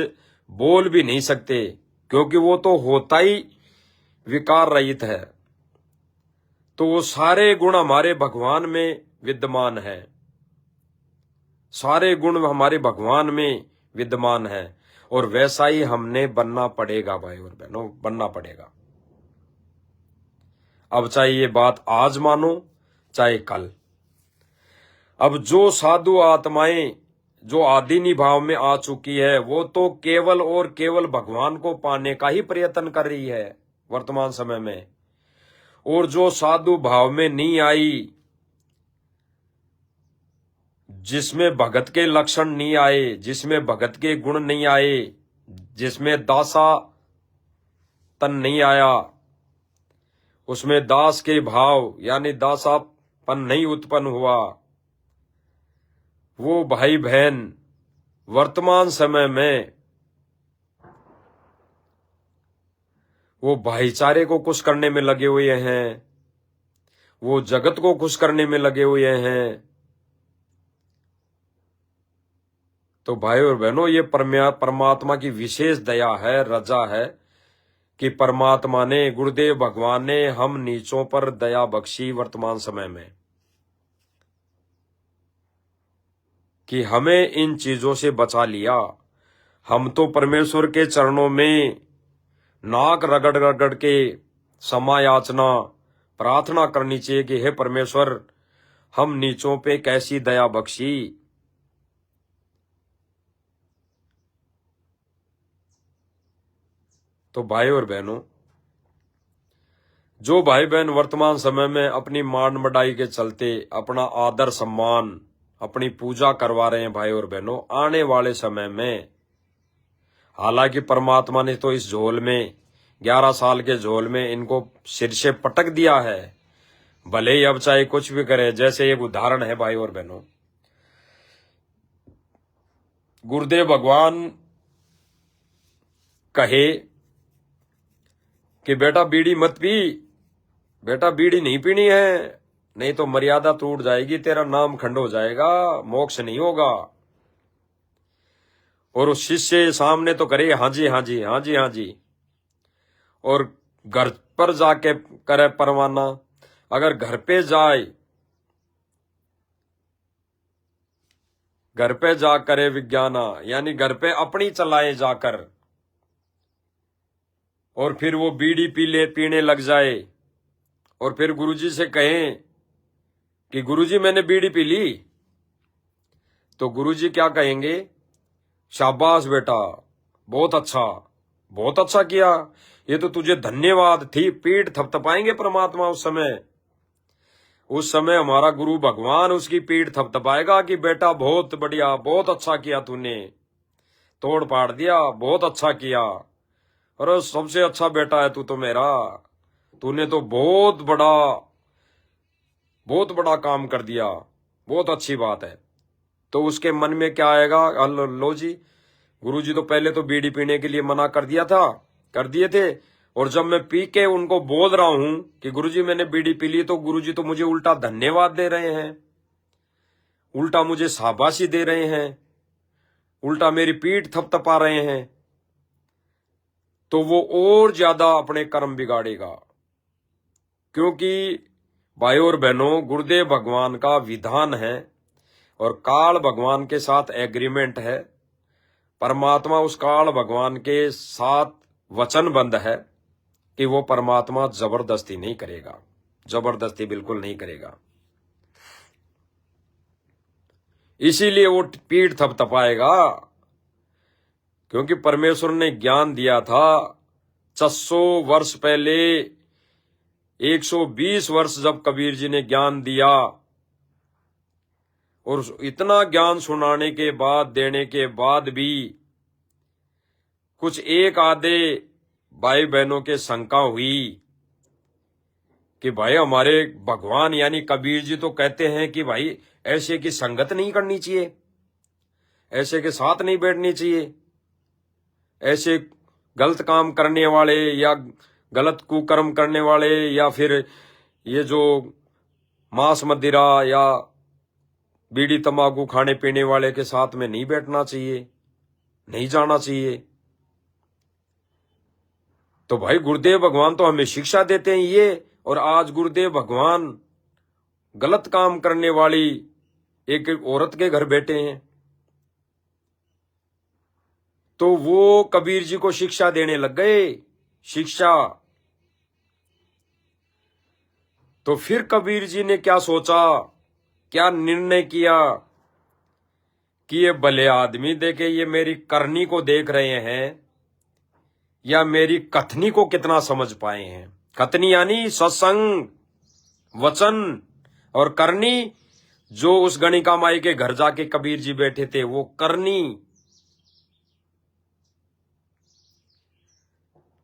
बोल भी नहीं सकते, क्योंकि वो तो होता ही विकार रहित है। तो वो सारे गुण हमारे भगवान में विद्यमान है, सारे गुण हमारे भगवान में विद्यमान है, और वैसा ही हमने बनना पड़ेगा भाई और बहनों, बनना पड़ेगा। अब चाहे ये बात आज मानो चाहे कल। अब जो साधु आत्माएं जो आदीनी भाव में आ चुकी है, वो तो केवल और केवल भगवान को पाने का ही प्रयत्न कर रही है वर्तमान समय में। और जो साधु भाव में नहीं आई, जिसमें भगत के लक्षण नहीं आए, जिसमें भगत के गुण नहीं आए, जिसमें दासा तन नहीं आया, उसमें दास के भाव यानी दासापन नहीं उत्पन्न हुआ, वो भाई बहन वर्तमान समय में वो भाईचारे को कुछ करने में लगे हुए हैं, वो जगत को खुश करने में लगे हुए हैं। तो भाई और बहनों, ये परमात्मा की विशेष दया है, रजा है कि परमात्मा ने, गुरुदेव भगवान ने हम नीचों पर दया बख्शी वर्तमान समय में, कि हमें इन चीजों से बचा लिया। हम तो परमेश्वर के चरणों में नाक रगड़ रगड़ के क्षमा याचना प्रार्थना करनी चाहिए कि हे परमेश्वर, हम नीचों पे कैसी दया बख्शी। तो भाई और बहनों, जो भाई बहन वर्तमान समय में अपनी मान बढ़ाई के चलते अपना आदर सम्मान, अपनी पूजा करवा रहे हैं भाई और बहनों, आने वाले समय में, हालांकि परमात्मा ने तो इस झोल में 11 साल के झोल में इनको सिर से पटक दिया है, भले ही अब चाहे कुछ भी करे। जैसे एक उदाहरण है भाई और बहनों, गुरुदेव भगवान कहे कि बेटा बीड़ी मत पी, बेटा बीड़ी नहीं पीनी है, नहीं तो मर्यादा टूट जाएगी, तेरा नाम खंड हो जाएगा, मोक्ष नहीं होगा। और उस शिष्य सामने तो करे हाँ जी हाँ जी हाँ जी हाँ जी, और घर पर जाके करे परवाना। अगर घर पे जाए, घर पे जा करे विज्ञाना, यानी घर पे अपनी चलाए जाकर, और फिर वो बीड़ी पीने लग जाए, और फिर गुरुजी से कहें कि गुरुजी मैंने बीड़ी पी ली, तो गुरुजी क्या कहेंगे? शाबाश बेटा, बहुत अच्छा किया, ये तो तुझे धन्यवाद थी। पीठ थपथपाएंगे परमात्मा उस समय हमारा गुरु भगवान उसकी पीठ थपथपाएगा कि बेटा बहुत बढ़िया, बहुत अच्छा किया तूने, तोड़ पाड़ दिया, बहुत अच्छा किया, अरे सबसे अच्छा बेटा है तू तो मेरा, तूने तो बहुत बड़ा काम कर दिया, बहुत अच्छी बात है। तो उसके मन में क्या आएगा? लो जी, गुरुजी तो पहले तो बीड़ी पीने के लिए मना कर दिए थे, और जब मैं पी के उनको बोल रहा हूं कि गुरुजी मैंने बीड़ी पी ली, तो गुरुजी तो मुझे उल्टा धन्यवाद दे रहे हैं, उल्टा मुझे शाबाशी दे रहे हैं, उल्टा मेरी पीठ थपथपा रहे हैं। तो वो और ज्यादा अपने कर्म बिगाड़ेगा, क्योंकि भाई और बहनों, गुरुदेव भगवान का विधान है और काल भगवान के साथ एग्रीमेंट है। परमात्मा उस काल भगवान के साथ वचनबद्ध है कि वो परमात्मा जबरदस्ती नहीं करेगा, जबरदस्ती बिल्कुल नहीं करेगा। इसीलिए वो पीठ थपथपाएगा, क्योंकि परमेश्वर ने ज्ञान दिया था 600 वर्ष पहले, 120 वर्ष जब कबीर जी ने ज्ञान दिया, और इतना ज्ञान सुनाने के बाद, देने के बाद भी कुछ एक आधे भाई बहनों के शंका हुई कि भाई हमारे भगवान यानी कबीर जी तो कहते हैं कि भाई ऐसे की संगत नहीं करनी चाहिए, ऐसे के साथ नहीं बैठनी चाहिए, ऐसे गलत काम करने वाले या गलत कुकर्म करने वाले या फिर ये जो मांस मदिरा या बीड़ी तंबाकू खाने पीने वाले के साथ में नहीं बैठना चाहिए, नहीं जाना चाहिए। तो भाई गुरुदेव भगवान तो हमें शिक्षा देते हैं ये, और आज गुरुदेव भगवान गलत काम करने वाली एक औरत के घर बैठे हैं, तो वो कबीर जी को शिक्षा देने लग गए, शिक्षा। तो फिर कबीर जी ने क्या सोचा, क्या निर्णय किया कि ये भले आदमी देखे, ये मेरी करनी को देख रहे हैं या मेरी कथनी को कितना समझ पाए हैं। कथनी यानी सत्संग, वचन, और करनी जो उस गणिका माई के घर जाके कबीर जी बैठे थे, वो करनी।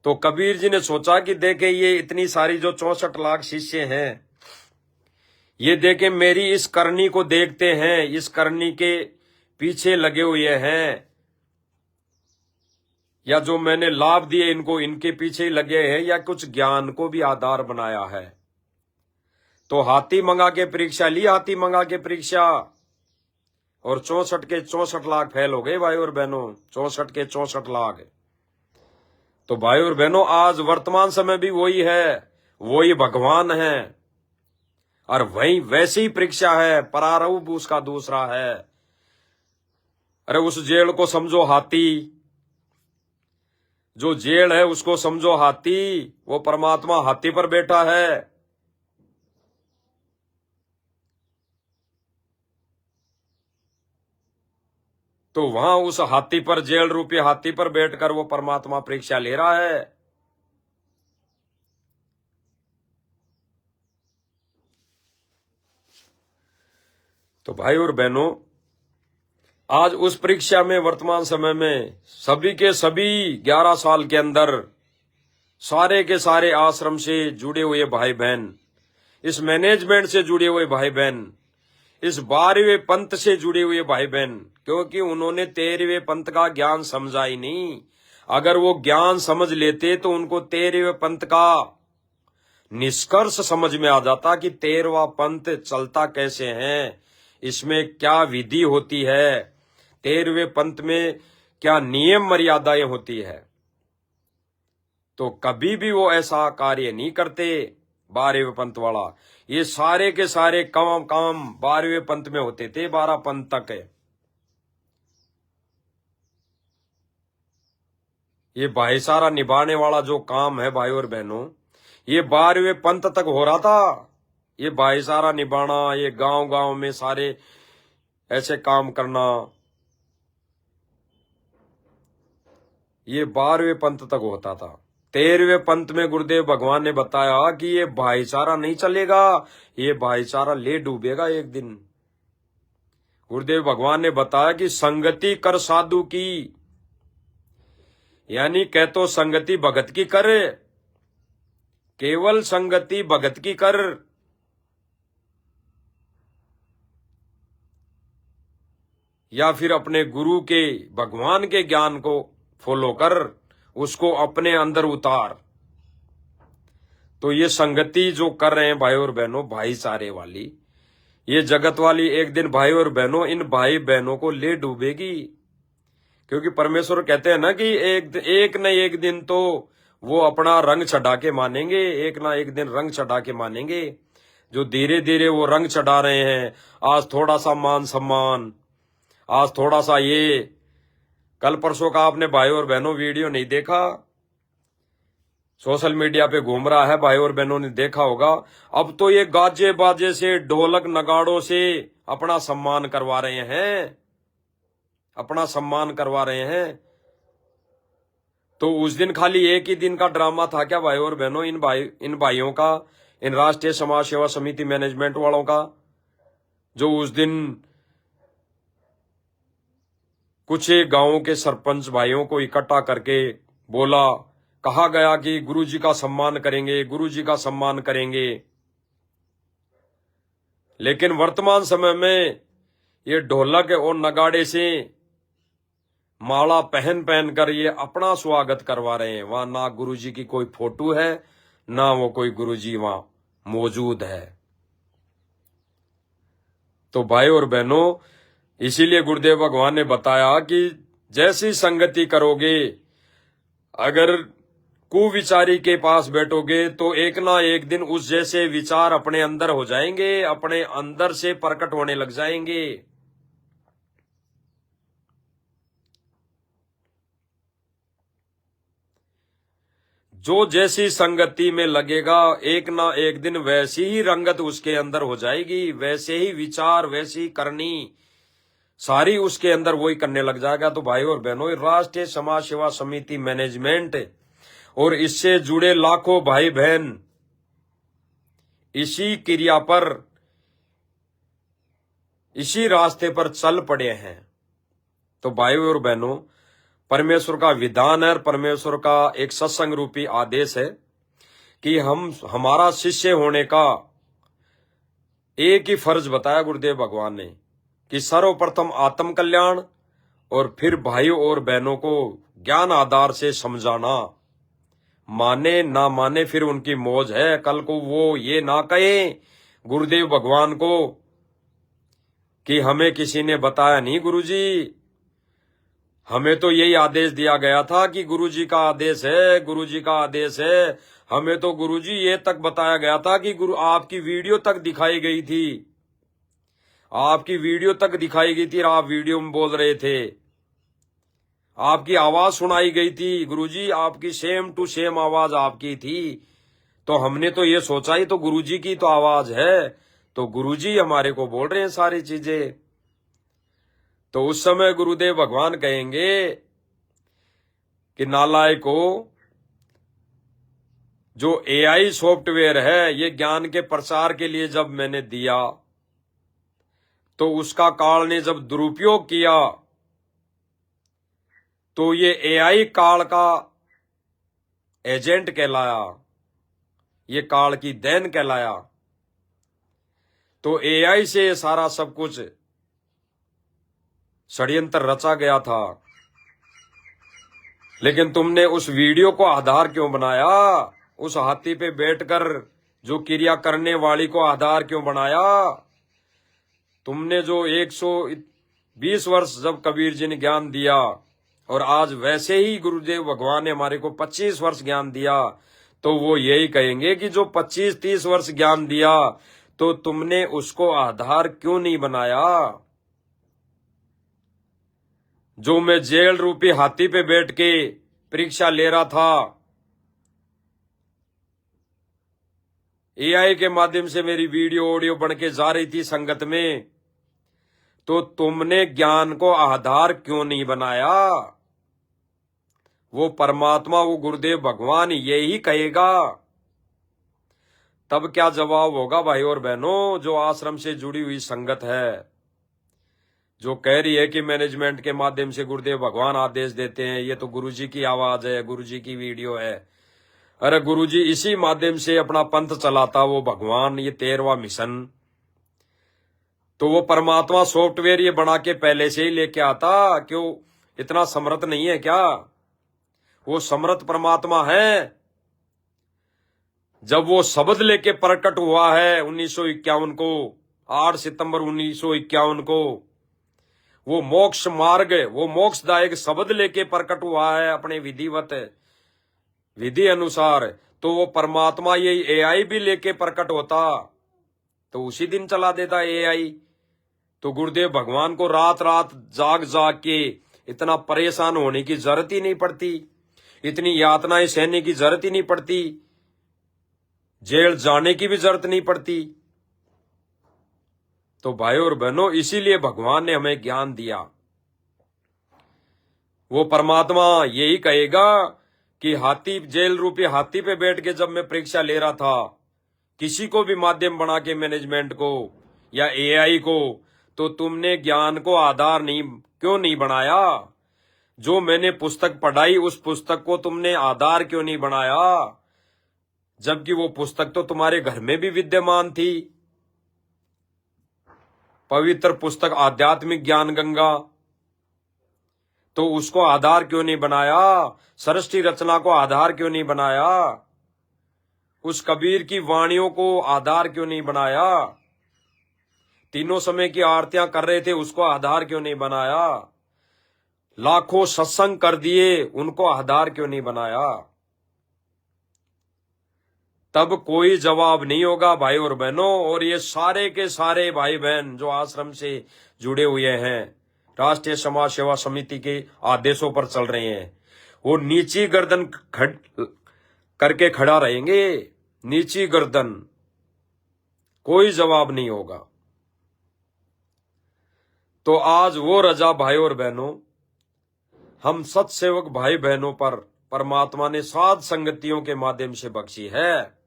तो कबीर जी ने सोचा कि देखे ये इतनी सारी जो 64 लाख शिष्य हैं, ये देखे मेरी इस करनी को देखते हैं, इस करनी के पीछे लगे हुए हैं, या जो मैंने लाभ दिए इनको, इनके पीछे लगे हैं, या कुछ ज्ञान को भी आधार बनाया है। तो हाथी मंगा के परीक्षा ली, हाथी मंगा के परीक्षा, और 64 के 64 लाख फेल हो गए भाई और बहनों, 64 के 64 लाख। तो भाई और बहनों आज वर्तमान समय भी वही है, वही भगवान है, और वही वैसी परीक्षा है, प्रारूप उसका दूसरा है। अरे उस जेल को समझो हाथी, जो जेल है उसको समझो हाथी, वो परमात्मा हाथी पर बैठा है। तो वहां उस हाथी पर, जेल रूपी हाथी पर बैठकर वो परमात्मा परीक्षा ले रहा है। तो भाई और बहनों आज उस परीक्षा में वर्तमान समय में सभी के सभी 11 साल के अंदर सारे के सारे आश्रम से जुड़े हुए भाई बहन, इस मैनेजमेंट से जुड़े हुए भाई बहन, इस 12वें पंथ से जुड़े हुए भाई बहन, क्योंकि उन्होंने 13वें पंथ का ज्ञान समझा ही नहीं। अगर वो ज्ञान समझ लेते तो उनको 13वें पंथ का निष्कर्ष समझ में आ जाता कि 13वां पंथ चलता कैसे है, इसमें क्या विधि होती है, 13वें पंथ में क्या नियम मर्यादाएं होती है। तो कभी भी वो ऐसा कार्य नहीं करते 12वें पंथ वाला। ये सारे के सारे काम 12वें पंथ में होते थे, 12 पंथ तक है। ये भाईचारा निभाने वाला जो काम है भाई और बहनों, ये 12वें पंथ तक हो रहा था। ये भाईचारा निभाना, ये गांव गांव में सारे ऐसे काम करना, ये 12वें पंथ तक होता था। 13वें पंथ में गुरुदेव भगवान ने बताया कि ये भाईचारा नहीं चलेगा, ये भाईचारा ले डूबेगा एक दिन। गुरुदेव भगवान ने बताया कि संगति कर साधु की, यानी कह तो संगति भगत की कर, केवल संगति भगत की कर। या फिर अपने गुरु के, भगवान के ज्ञान को फॉलो कर, उसको अपने अंदर उतार। तो ये संगति जो कर रहे हैं भाई और बहनों, भाईचारे वाली, ये जगत वाली, एक दिन भाई और बहनों इन भाई बहनों को ले डूबेगी। क्योंकि परमेश्वर कहते हैं ना कि एक न एक दिन तो वो अपना रंग चढ़ा के मानेंगे, एक ना एक दिन रंग चढ़ा के मानेंगे। जो धीरे धीरे वो रंग चढ़ा रहे हैं, आज थोड़ा सा मान सम्मान, आज थोड़ा सा ये, कल परसों का आपने भाई और बहनों वीडियो नहीं देखा, सोशल मीडिया पे घूम रहा है, भाई और बहनों ने देखा होगा। अब तो ये गाजे बाजे से, ढोलक नगाड़ों से अपना सम्मान करवा रहे हैं, अपना सम्मान करवा रहे हैं। तो उस दिन खाली एक ही दिन का ड्रामा था क्या भाई और बहनों, इन भाइयों का, इन राष्ट्रीय समाज सेवा समिति मैनेजमेंट वालों का, जो उस दिन कुछ एक गांवों के सरपंच भाइयों को इकट्ठा करके बोला, कहा गया कि गुरुजी का सम्मान करेंगे, गुरुजी का सम्मान करेंगे। लेकिन वर्तमान समय में ये ढोलक और नगाड़े से माला पहन पहन कर ये अपना स्वागत करवा रहे हैं। वहां ना गुरुजी की कोई फोटो है, ना वो कोई गुरुजी वहां मौजूद है। तो भाई और बहनों, इसीलिए गुरुदेव भगवान ने बताया कि जैसी संगति करोगे, अगर कुविचारी के पास बैठोगे तो एक ना एक दिन उस जैसे विचार अपने अंदर हो जाएंगे, अपने अंदर से प्रकट होने लग जाएंगे। जो जैसी संगति में लगेगा, एक ना एक दिन वैसी ही रंगत उसके अंदर हो जाएगी, वैसे ही विचार, वैसी करनी सारी उसके अंदर वही करने लग जाएगा। तो भाई और बहनों, राष्ट्रीय समाज सेवा समिति मैनेजमेंट और इससे जुड़े लाखों भाई बहन इसी क्रिया पर, इसी रास्ते पर चल पड़े हैं। तो भाई और बहनों, परमेश्वर का विधान है, परमेश्वर का एक सत्संग रूपी आदेश है कि हमारा शिष्य होने का एक ही फर्ज बताया गुरुदेव भगवान ने कि सर्वप्रथम आत्म कल्याण और फिर भाइयों और बहनों को ज्ञान आधार से समझाना। माने ना माने फिर उनकी मौज है, कल को वो ये ना कहे गुरुदेव भगवान को कि हमें किसी ने बताया नहीं गुरुजी, हमें तो यही आदेश दिया गया था कि गुरुजी का आदेश है, गुरुजी का आदेश है। हमें तो गुरुजी ये तक बताया गया था कि गुरु आपकी वीडियो तक दिखाई गई थी, आपकी वीडियो तक दिखाई गई थी और आप वीडियो में बोल रहे थे, आपकी आवाज सुनाई गई थी गुरुजी, आपकी सेम टू सेम आवाज आपकी थी। तो हमने तो ये सोचा ही तो गुरुजी की तो आवाज है, तो गुरुजी हमारे को बोल रहे हैं सारी चीजें। तो उस समय गुरुदेव भगवान कहेंगे कि नालायको, जो एआई सॉफ्टवेयर है ये ज्ञान के प्रसार के लिए जब मैंने दिया तो उसका काल ने जब दुरुपयोग किया तो ये एआई काल का एजेंट कहलाया, ये काल की देन कहलाया। तो एआई से ये सारा सब कुछ षड्यंत्र रचा गया था। लेकिन तुमने उस वीडियो को आधार क्यों बनाया? उस हाथी पे बैठकर जो क्रिया करने वाली को आधार क्यों बनाया? तुमने जो 120 वर्ष जब कबीर जी ने ज्ञान दिया और आज वैसे ही गुरुदेव भगवान ने हमारे को 25 वर्ष ज्ञान दिया, तो वो यही कहेंगे कि जो 25-30 वर्ष ज्ञान दिया तो तुमने उसको आधार क्यों नहीं बनाया? जो मैं जेल रूपी हाथी पे बैठ के परीक्षा ले रहा था, एआई के माध्यम से मेरी वीडियो ऑडियो बन के जा रही थी संगत में, तो तुमने ज्ञान को आधार क्यों नहीं बनाया? वो परमात्मा, वो गुरुदेव भगवान यही कहेगा। तब क्या जवाब होगा भाई और बहनों? जो आश्रम से जुड़ी हुई संगत है, जो कह रही है कि मैनेजमेंट के माध्यम से गुरुदेव भगवान आदेश देते हैं, ये तो गुरुजी की आवाज है, गुरुजी की वीडियो है। अरे गुरुजी इसी माध्यम से अपना पंथ चलाता वो भगवान, ये 13वां मिशन। तो वो परमात्मा सॉफ्टवेयर ये बना के पहले से ही लेके आता, क्यों इतना समर्थ नहीं है क्या? वो समर्थ परमात्मा है। जब वो शब्द लेके प्रकट हुआ है 1951 को, 8 सितंबर 1951 को, वो मोक्ष मार्ग, वो मोक्षदायक शब्द लेके प्रकट हुआ है अपने विधिवत विधि अनुसार। तो वो परमात्मा यही एआई भी लेके प्रकट होता तो उसी दिन चला देता एआई। तो गुरुदेव भगवान को रात रात जाग जाग के इतना परेशान होने की जरूरत ही नहीं पड़ती, इतनी यातनाएं सहने की जरूरत ही नहीं पड़ती, जेल जाने की भी जरूरत नहीं पड़ती। तो भाइयों और बहनों, इसीलिए भगवान ने हमें ज्ञान दिया। वो परमात्मा यही कहेगा कि हाथी, जेल रूपी हाथी पे बैठ के जब मैं परीक्षा ले रहा था, किसी को भी माध्यम बना के मैनेजमेंट को या एआई को, तो तुमने ज्ञान को आधार नहीं क्यों नहीं बनाया? जो मैंने पुस्तक पढ़ाई उस पुस्तक को तुमने आधार क्यों नहीं बनाया? जबकि वो पुस्तक तो तुम्हारे घर में भी विद्यमान थी, पवित्र पुस्तक आध्यात्मिक ज्ञान गंगा। तो उसको आधार क्यों नहीं बनाया? सृष्टि रचना को आधार क्यों नहीं बनाया? उस कबीर की वाणियों को आधार क्यों नहीं बनाया? तीनों समय की आरतियां कर रहे थे, उसको आधार क्यों नहीं बनाया? लाखों सत्संग कर दिए, उनको आधार क्यों नहीं बनाया? तब कोई जवाब नहीं होगा भाई और बहनों। और ये सारे के सारे भाई बहन जो आश्रम से जुड़े हुए हैं, राष्ट्रीय समाज सेवा समिति के आदेशों पर चल रहे हैं, वो नीची गर्दन करके खड़ा रहेंगे, नीची गर्दन, कोई जवाब नहीं होगा। तो आज वो रजा भाई और बहनों हम सत्सेवक भाई बहनों पर परमात्मा ने साध संगतियों के माध्यम से बख्शी है,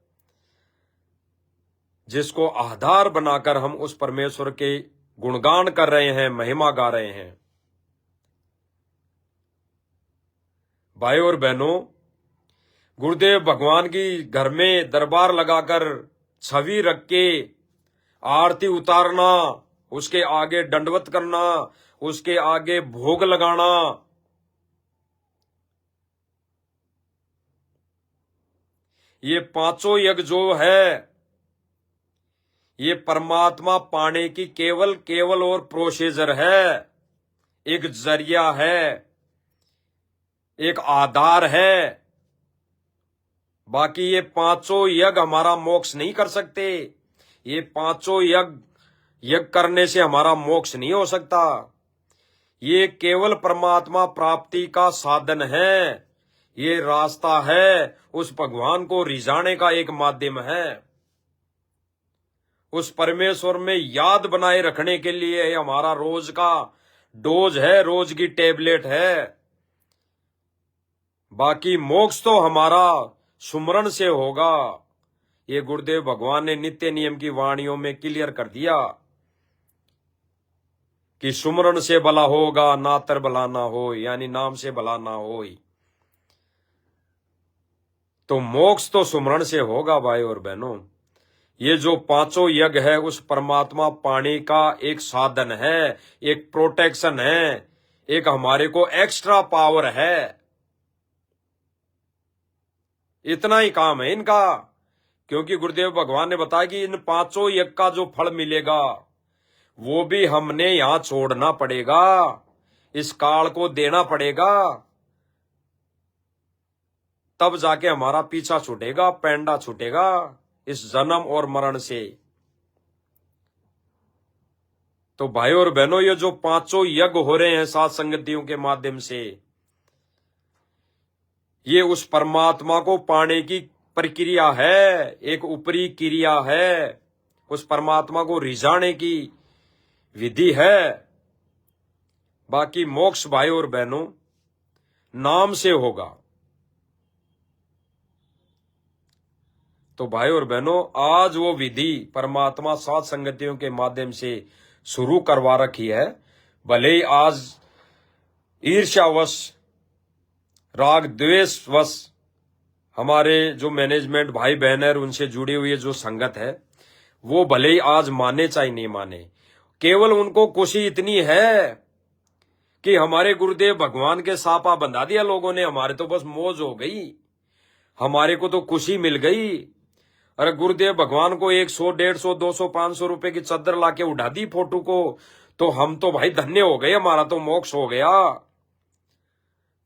जिसको आधार बनाकर हम उस परमेश्वर के गुणगान कर रहे हैं, महिमा गा रहे हैं। भाई और बहनों, गुरुदेव भगवान की घर में दरबार लगाकर छवि रख के आरती उतारना, उसके आगे दंडवत करना, उसके आगे भोग लगाना, ये पांचों यज्ञ जो है ये परमात्मा पाने की केवल और प्रोसीजर है, एक जरिया है, एक आधार है। बाकी ये पांचों यज्ञ हमारा मोक्ष नहीं कर सकते। ये पांचों यज्ञ करने से हमारा मोक्ष नहीं हो सकता। ये केवल परमात्मा प्राप्ति का साधन है, ये रास्ता है, उस भगवान को रिझाने का एक माध्यम है। उस परमेश्वर में याद बनाए रखने के लिए हमारा रोज का डोज है, रोज की टेबलेट है। बाकी मोक्ष तो हमारा सुमरण से होगा। ये गुरुदेव भगवान ने नित्य नियम की वाणियों में क्लियर कर दिया कि सुमरण से भला होगा, नातर भला ना हो, यानी नाम से भला ना हो। तो मोक्ष तो सुमरण से होगा भाई और बहनों। ये जो पांचों यज्ञ है उस परमात्मा पाने का एक साधन है, एक प्रोटेक्शन है, एक हमारे को एक्स्ट्रा पावर है। इतना ही काम है इनका। क्योंकि गुरुदेव भगवान ने बताया कि इन पांचों यज्ञ का जो फल मिलेगा वो भी हमने यहां छोड़ना पड़ेगा, इस काल को देना पड़ेगा, तब जाके हमारा पीछा छूटेगा, पैंडा छूटेगा इस जन्म और मरण से। तो भाई और बहनों, ये जो पांचों यज्ञ हो रहे हैं सात संगतियों के माध्यम से, ये उस परमात्मा को पाने की प्रक्रिया है, एक ऊपरी क्रिया है, उस परमात्मा को रिझाने की विधि है। बाकी मोक्ष भाई और बहनों नाम से होगा। तो भाई और बहनों, आज वो विधि परमात्मा सात संगतियों के माध्यम से शुरू करवा रखी है। भले ही आज ईर्ष्यावश, राग द्वेषवश हमारे जो मैनेजमेंट भाई बहन है उनसे जुड़ी हुई जो संगत है वो भले ही आज माने चाहे नहीं माने, केवल उनको खुशी इतनी है कि हमारे गुरुदेव भगवान के सापा बंधा दिया लोगों ने, हमारे तो बस मौज हो गई, हमारे को तो खुशी मिल गई। अरे गुरुदेव भगवान को 100, 150, 200, 500 रुपए की चद्दर लाके उड़ा दी फोटो को, तो हम तो भाई धन्य हो गए, हमारा तो मोक्ष हो गया।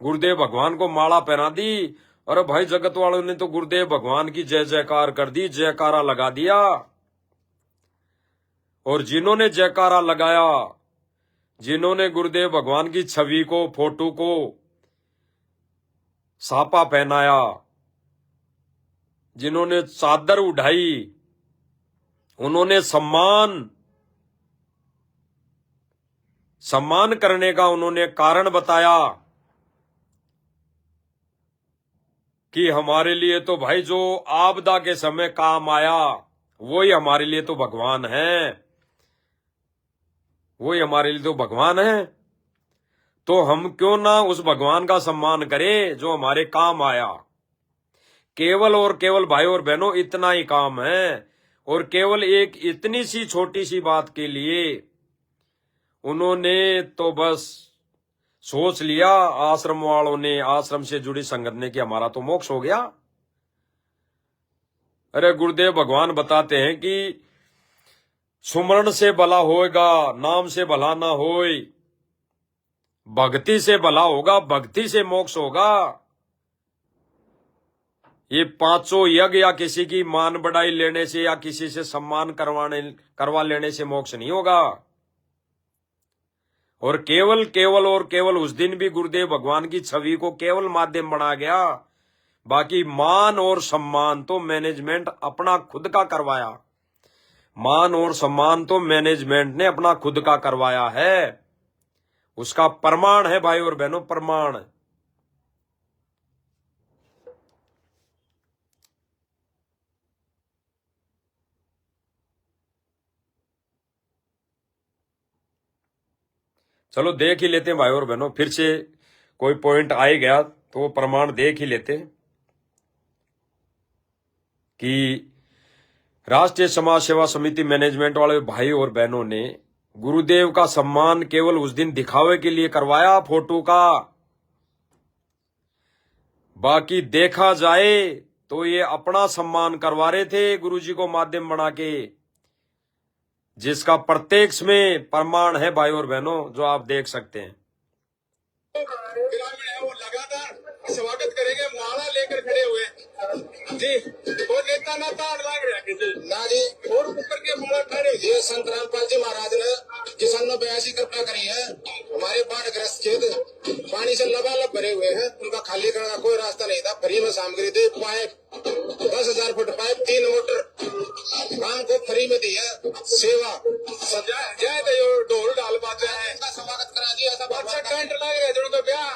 गुरुदेव भगवान को माला पहना दी, अरे भाई जगत वालों ने तो गुरुदेव भगवान की जय जयकार कर दी, जयकारा लगा दिया। और जिन्होंने जयकारा लगाया, जिन्होंने गुरुदेव भगवान की छवि को, फोटो को सापा पहनाया, जिन्होंने चादर उठाई, उन्होंने सम्मान करने का उन्होंने कारण बताया कि हमारे लिए तो भाई जो आपदा के समय काम आया वही हमारे लिए तो भगवान है, वही हमारे लिए तो भगवान है। तो हम क्यों ना उस भगवान का सम्मान करें जो हमारे काम आया। केवल और केवल भाई और बहनों इतना ही काम है। और केवल एक इतनी सी छोटी सी बात के लिए उन्होंने तो बस सोच लिया, आश्रम वालों ने, आश्रम से जुड़ी संगत ने, कि हमारा तो मोक्ष हो गया। अरे गुरुदेव भगवान बताते हैं कि सुमरण से भला होएगा, नाम से भला ना होए, भक्ति से भला होगा, भक्ति से मोक्ष होगा। ये पांचों यज्ञ या किसी की मान बढ़ाई लेने से या किसी से सम्मान करवा लेने से मोक्ष नहीं होगा। और केवल उस दिन भी गुरुदेव भगवान की छवि को केवल माध्यम बना गया। बाकी मान और सम्मान तो मैनेजमेंट अपना खुद का करवाया, मान और सम्मान तो मैनेजमेंट ने अपना खुद का करवाया है। उसका प्रमाण है भाई और बहनों, प्रमाण। चलो देख ही लेते हैं भाई और बहनों, फिर से कोई पॉइंट आ ही गया तो वो प्रमाण देख ही लेते हैं कि राष्ट्रीय समाज सेवा समिति मैनेजमेंट वाले भाई और बहनों ने गुरुदेव का सम्मान केवल उस दिन दिखावे के लिए करवाया, फोटो का। बाकी देखा जाए तो ये अपना सम्मान करवा रहे थे गुरुजी को माध्यम बना के। जिसका प्रत्यक्ष में प्रमाण है भाई और बहनों, जो आप देख सकते हैं। ग्रामीण है वो लगातार स्वागत करेंगे, माला लेकर खड़े हुए जी। वो नेता ना तार लाग रहा किसी ना जी, और ऊपर के माला खड़े जी। संत रामपाल जी महाराज ने किसानों पे ऐसी कृपा करी है, हमारे बाढ़ग्रस्त खेत पानी से लबालब भरे हुए हैं, उनका खाली करने का कोई रास्ता नहीं था। फ्री में सामग्री दी, पाइप 10,000 फुट पाइप, 3 मोटर काम को फ्री में दी है। सेवा जय ढोल डाल बाजा है, स्वागत करा जी। ऐसा अच्छा टेंट लग रहा है जो तो ब्याह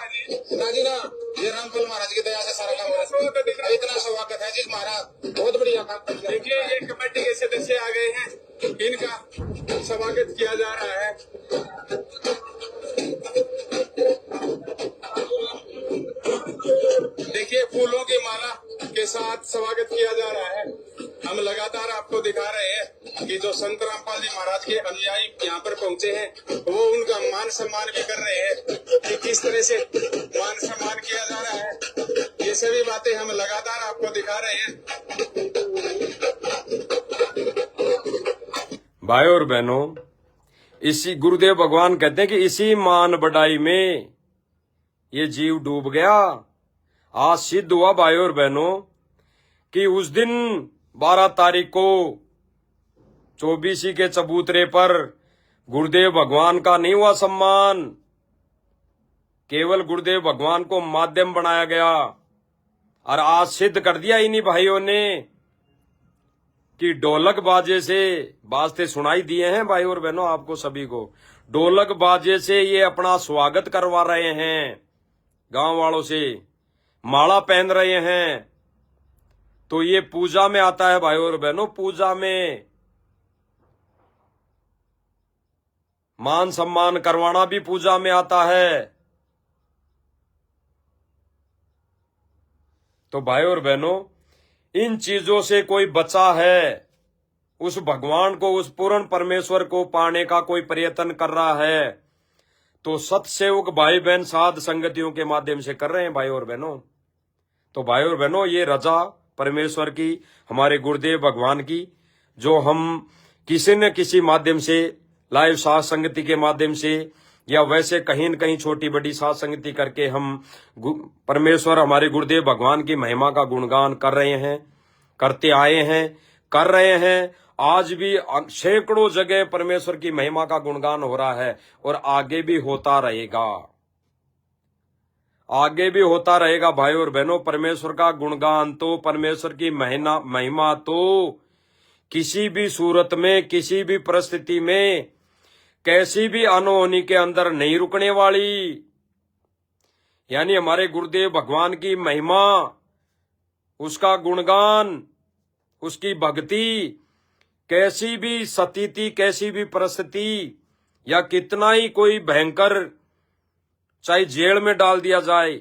ना जी ना, ये रामपाल महाराज की दया से सारा काम हो रहा है। इतना स्वागत है जी महाराज, बहुत बढ़िया काम। देखिए ये कमेटी के सदस्य आ गए हैं, इनका स्वागत किया जा रहा है। देखिए फूलों की माला के साथ स्वागत किया जा रहा है। हम लगातार आपको दिखा रहे हैं कि जो संत रामपाल जी महाराज के अनुयायी यहाँ पर पहुंचे हैं, वो उनका मान सम्मान भी कर रहे हैं कि किस तरह से मान सम्मान किया जा रहा है। ये सभी बातें हम लगातार आपको दिखा रहे हैं। भाई और बहनों, इसी गुरुदेव भगवान कहते हैं कि इसी मान बढ़ाई में ये जीव डूब गया। आज सिद्ध हुआ भाई और बहनों कि उस दिन 12 तारीख को 24 के चबूतरे पर गुरुदेव भगवान का नहीं हुआ सम्मान, केवल गुरुदेव भगवान को माध्यम बनाया गया। और आज सिद्ध कर दिया इन्हीं भाइयों ने कि ढोलक बाजे से बाजते सुनाई दिए हैं भाई और बहनों आपको सभी को। ढोलक बाजे से ये अपना स्वागत करवा रहे हैं, गांव वालों से माला पहन रहे हैं। तो ये पूजा में आता है भाई और बहनों, पूजा में मान सम्मान करवाना भी पूजा में आता है। तो भाई और बहनों, इन चीजों से कोई बचा है, उस भगवान को, उस पूर्ण परमेश्वर को पाने का कोई प्रयत्न कर रहा है, तो सत्सेवक भाई बहन साध संगतियों के माध्यम से कर रहे हैं भाई और बहनों। तो भाई और बहनों, ये रजा परमेश्वर की, हमारे गुरुदेव भगवान की, जो हम किसी न किसी माध्यम से, लाइव साध संगति के माध्यम से या वैसे कहीं न कहीं छोटी बड़ी साध संगति करके हम परमेश्वर हमारे गुरुदेव भगवान की महिमा का गुणगान कर रहे हैं, करते आए हैं, कर रहे हैं। आज भी सैकड़ों जगह परमेश्वर की महिमा का गुणगान हो रहा है और आगे भी होता रहेगा, आगे भी होता रहेगा भाई और बहनों। परमेश्वर का गुणगान तो, परमेश्वर की महिमा तो किसी भी सूरत में, किसी भी परिस्थिति में, कैसी भी अनहोनी के अंदर नहीं रुकने वाली। यानी हमारे गुरुदेव भगवान की महिमा, उसका गुणगान, उसकी भक्ति कैसी भी स्थिति, कैसी भी परिस्थिति, या कितना ही कोई भयंकर, चाहे जेल में डाल दिया जाए,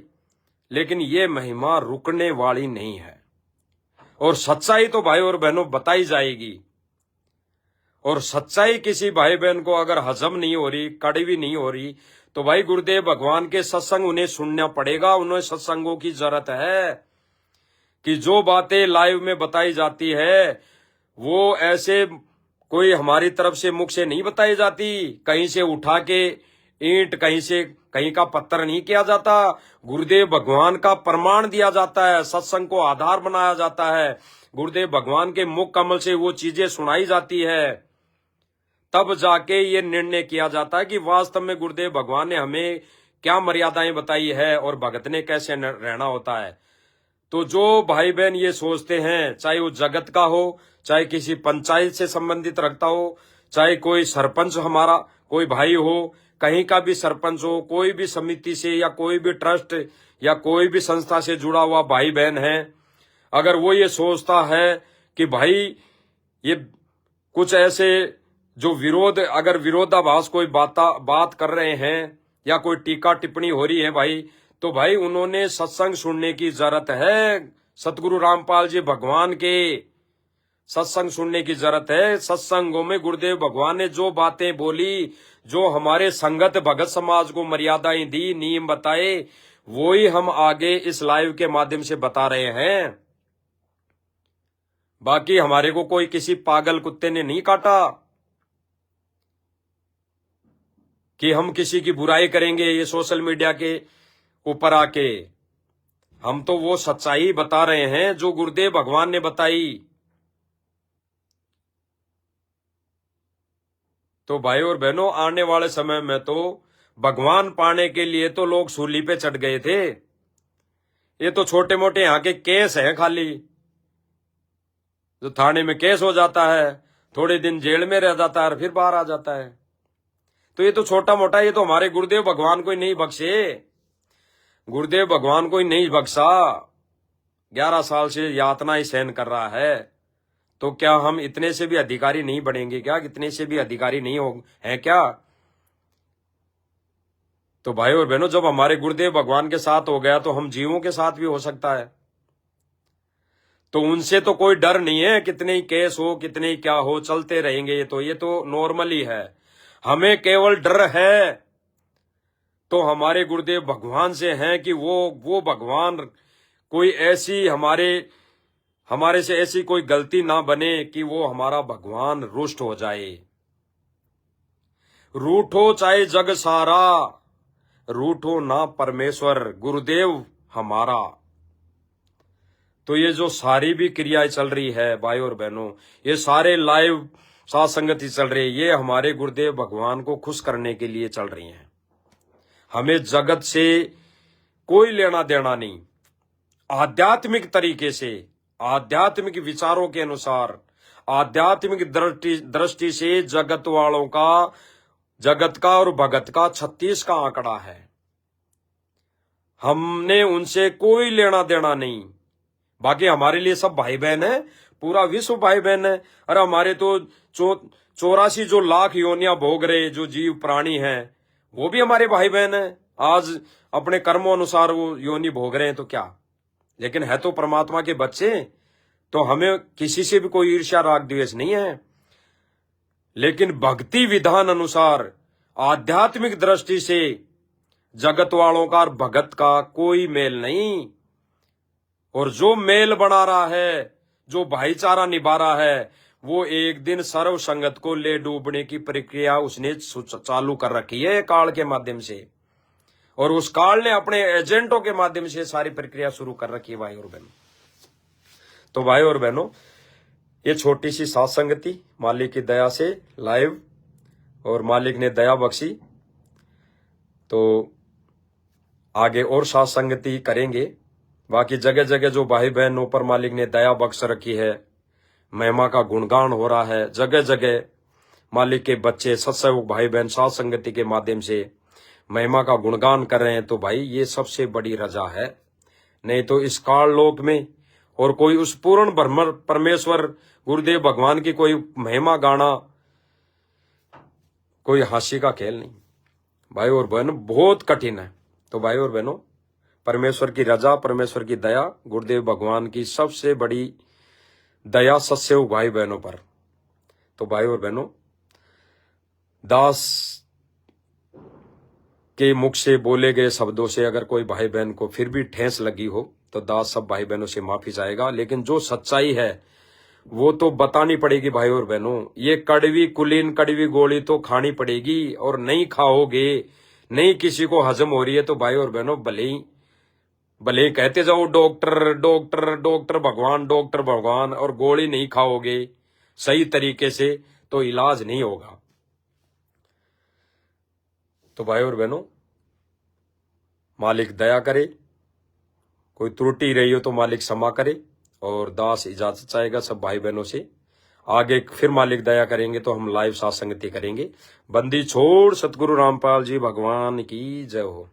लेकिन ये महिमा रुकने वाली नहीं है। और सच्चाई तो भाई और बहनों बताई जाएगी। और सच्चाई किसी भाई बहन को अगर हजम नहीं हो रही, कड़वी नहीं हो रही, तो भाई गुरुदेव भगवान के सत्संग उन्हें सुनना पड़ेगा। उन्हें सत्संगों की जरूरत है कि जो बातें लाइव में बताई जाती है वो ऐसे कोई हमारी तरफ से मुख से नहीं बताई जाती, कहीं से उठा के ईंट, कहीं से कहीं का पत्थर नहीं किया जाता। गुरुदेव भगवान का प्रमाण दिया जाता है, सत्संग को आधार बनाया जाता है, गुरुदेव भगवान के मुख कमल से वो चीजें सुनाई जाती है, तब जाके ये निर्णय किया जाता है कि वास्तव में गुरुदेव भगवान ने हमें क्या मर्यादाएं बताई है और भगत ने कैसे रहना होता है। तो जो भाई बहन ये सोचते हैं, चाहे वो जगत का हो, चाहे किसी पंचायत से संबंधित रखता हो, चाहे कोई सरपंच हमारा कोई भाई हो, कहीं का भी सरपंच हो, कोई भी समिति से या कोई भी ट्रस्ट या कोई भी संस्था से जुड़ा हुआ भाई बहन है, अगर वो ये सोचता है कि भाई ये कुछ ऐसे जो अगर विरोधाभास कोई बात कर रहे हैं या कोई टीका टिप्पणी हो रही है भाई, तो भाई उन्होंने सत्संग सुनने की जरूरत है। सतगुरु रामपाल जी भगवान के सत्संग सुनने की जरूरत है। सत्संगों में गुरुदेव भगवान ने जो बातें बोली, जो हमारे संगत भगत समाज को मर्यादाएं दी, नियम बताए, वो ही हम आगे इस लाइव के माध्यम से बता रहे हैं। बाकी हमारे को कोई किसी पागल कुत्ते ने नहीं काटा। कि हम किसी की बुराई करेंगे ये सोशल मीडिया के ऊपर आके। हम तो वो सच्चाई बता रहे हैं जो गुरुदेव भगवान ने बताई। तो भाई और बहनों, आने वाले समय में तो भगवान पाने के लिए तो लोग सूली पे चढ़ गए थे। ये तो छोटे मोटे यहाँ के केस हैं खाली, जो थाने में केस हो जाता है, थोड़े दिन जेल में रह जाता है और फिर बाहर आ जाता है। तो ये तो छोटा मोटा, ये तो हमारे गुरुदेव भगवान को ही नहीं बख्शे। गुरुदेव भगवान को ही नहीं बख्शा। 11 साल से यातना ही सहन कर रहा है। तो क्या हम इतने से भी अधिकारी नहीं बनेंगे क्या? इतने से भी अधिकारी नहीं हो हैं क्या? तो भाई और बहनों, जब हमारे गुरुदेव भगवान के साथ हो गया तो हम जीवों के साथ भी हो सकता है। तो उनसे तो कोई डर नहीं है, कितने ही केस हो, कितने ही क्या हो, चलते रहेंगे। ये तो नॉर्मल ही है। हमें केवल डर है तो हमारे गुरुदेव भगवान से है कि वो भगवान कोई ऐसी हमारे से ऐसी कोई गलती ना बने कि वो हमारा भगवान रुष्ट हो जाए। रूठो चाहे जग सारा, रूठो ना परमेश्वर गुरुदेव हमारा। तो ये जो सारी भी क्रियाएं चल रही है भाई और बहनों, ये सारे लाइव साथ संगति चल रही है, ये हमारे गुरुदेव भगवान को खुश करने के लिए चल रही हैं। हमें जगत से कोई लेना देना नहीं। आध्यात्मिक तरीके से, आध्यात्मिक विचारों के अनुसार, आध्यात्मिक दृष्टि से जगत वालों का, जगत का और भगत का 36 का आंकड़ा है। हमने उनसे कोई लेना देना नहीं। बाकी हमारे लिए सब भाई बहन है, पूरा विश्व भाई बहन है। अरे हमारे तो 84 जो लाख योनियां भोग रहे जो जीव प्राणी हैं, वो भी हमारे भाई बहन है। आज अपने कर्मों अनुसार वो योनि भोग रहे हैं तो क्या, लेकिन है तो परमात्मा के बच्चे। तो हमें किसी से भी कोई ईर्ष्या राग द्वेष नहीं है। लेकिन भक्ति विधान अनुसार, आध्यात्मिक दृष्टि से जगत वालों का और भगत का कोई मेल नहीं। और जो मेल बना रहा है, जो भाईचारा निभा रहा है, वो एक दिन सर्व संगत को ले डूबने की प्रक्रिया उसने चालू कर रखी है काल के माध्यम से। और उस काल ने अपने एजेंटों के माध्यम से सारी प्रक्रिया शुरू कर रखी है भाई और बहनों। तो भाई और बहनों, ये छोटी सी साथ संगति मालिक की दया से लाइव, और मालिक ने दया बख्शी तो आगे और साथ संगति करेंगे। बाकी जगह जगह जो भाई बहनों पर मालिक ने दया बख्श रखी है, महिमा का गुणगान हो रहा है। जगह जगह मालिक के बच्चे सत्संग भाई बहन साथ संगति के माध्यम से महिमा का गुणगान कर रहे हैं। तो भाई ये सबसे बड़ी रजा है। नहीं तो इस काल लोक में और कोई उस पूर्ण ब्रह्म परमेश्वर गुरुदेव भगवान की कोई महिमा गाना कोई हास्य का खेल नहीं भाई और बहनों, बहुत कठिन है। तो भाई और बहनों, परमेश्वर की रजा, परमेश्वर की दया, गुरुदेव भगवान की सबसे बड़ी दया सत्संग भाई बहनों पर। तो भाई और बहनों, दास के मुख से बोले गए शब्दों से अगर कोई भाई बहन को फिर भी ठेस लगी हो तो दास सब भाई बहनों से माफी चाहेगा। लेकिन जो सच्चाई है वो तो बतानी पड़ेगी भाई और बहनों। ये कड़वी कुलीन कड़वी गोली तो खानी पड़ेगी, और नहीं खाओगे, नहीं किसी को हजम हो रही है तो भाई और बहनों भले ही कहते जाओ डॉक्टर डॉक्टर डॉक्टर भगवान, डॉक्टर भगवान, और गोली नहीं खाओगे सही तरीके से तो इलाज नहीं होगा। तो भाई और बहनों, मालिक दया करे, कोई त्रुटि रही हो तो मालिक क्षमा करे, और दास इजाजत चाहेगा सब भाई बहनों से। आगे फिर मालिक दया करेंगे तो हम लाइव साथ संगति करेंगे। बंदी छोड़ सतगुरु रामपाल जी भगवान की जय हो।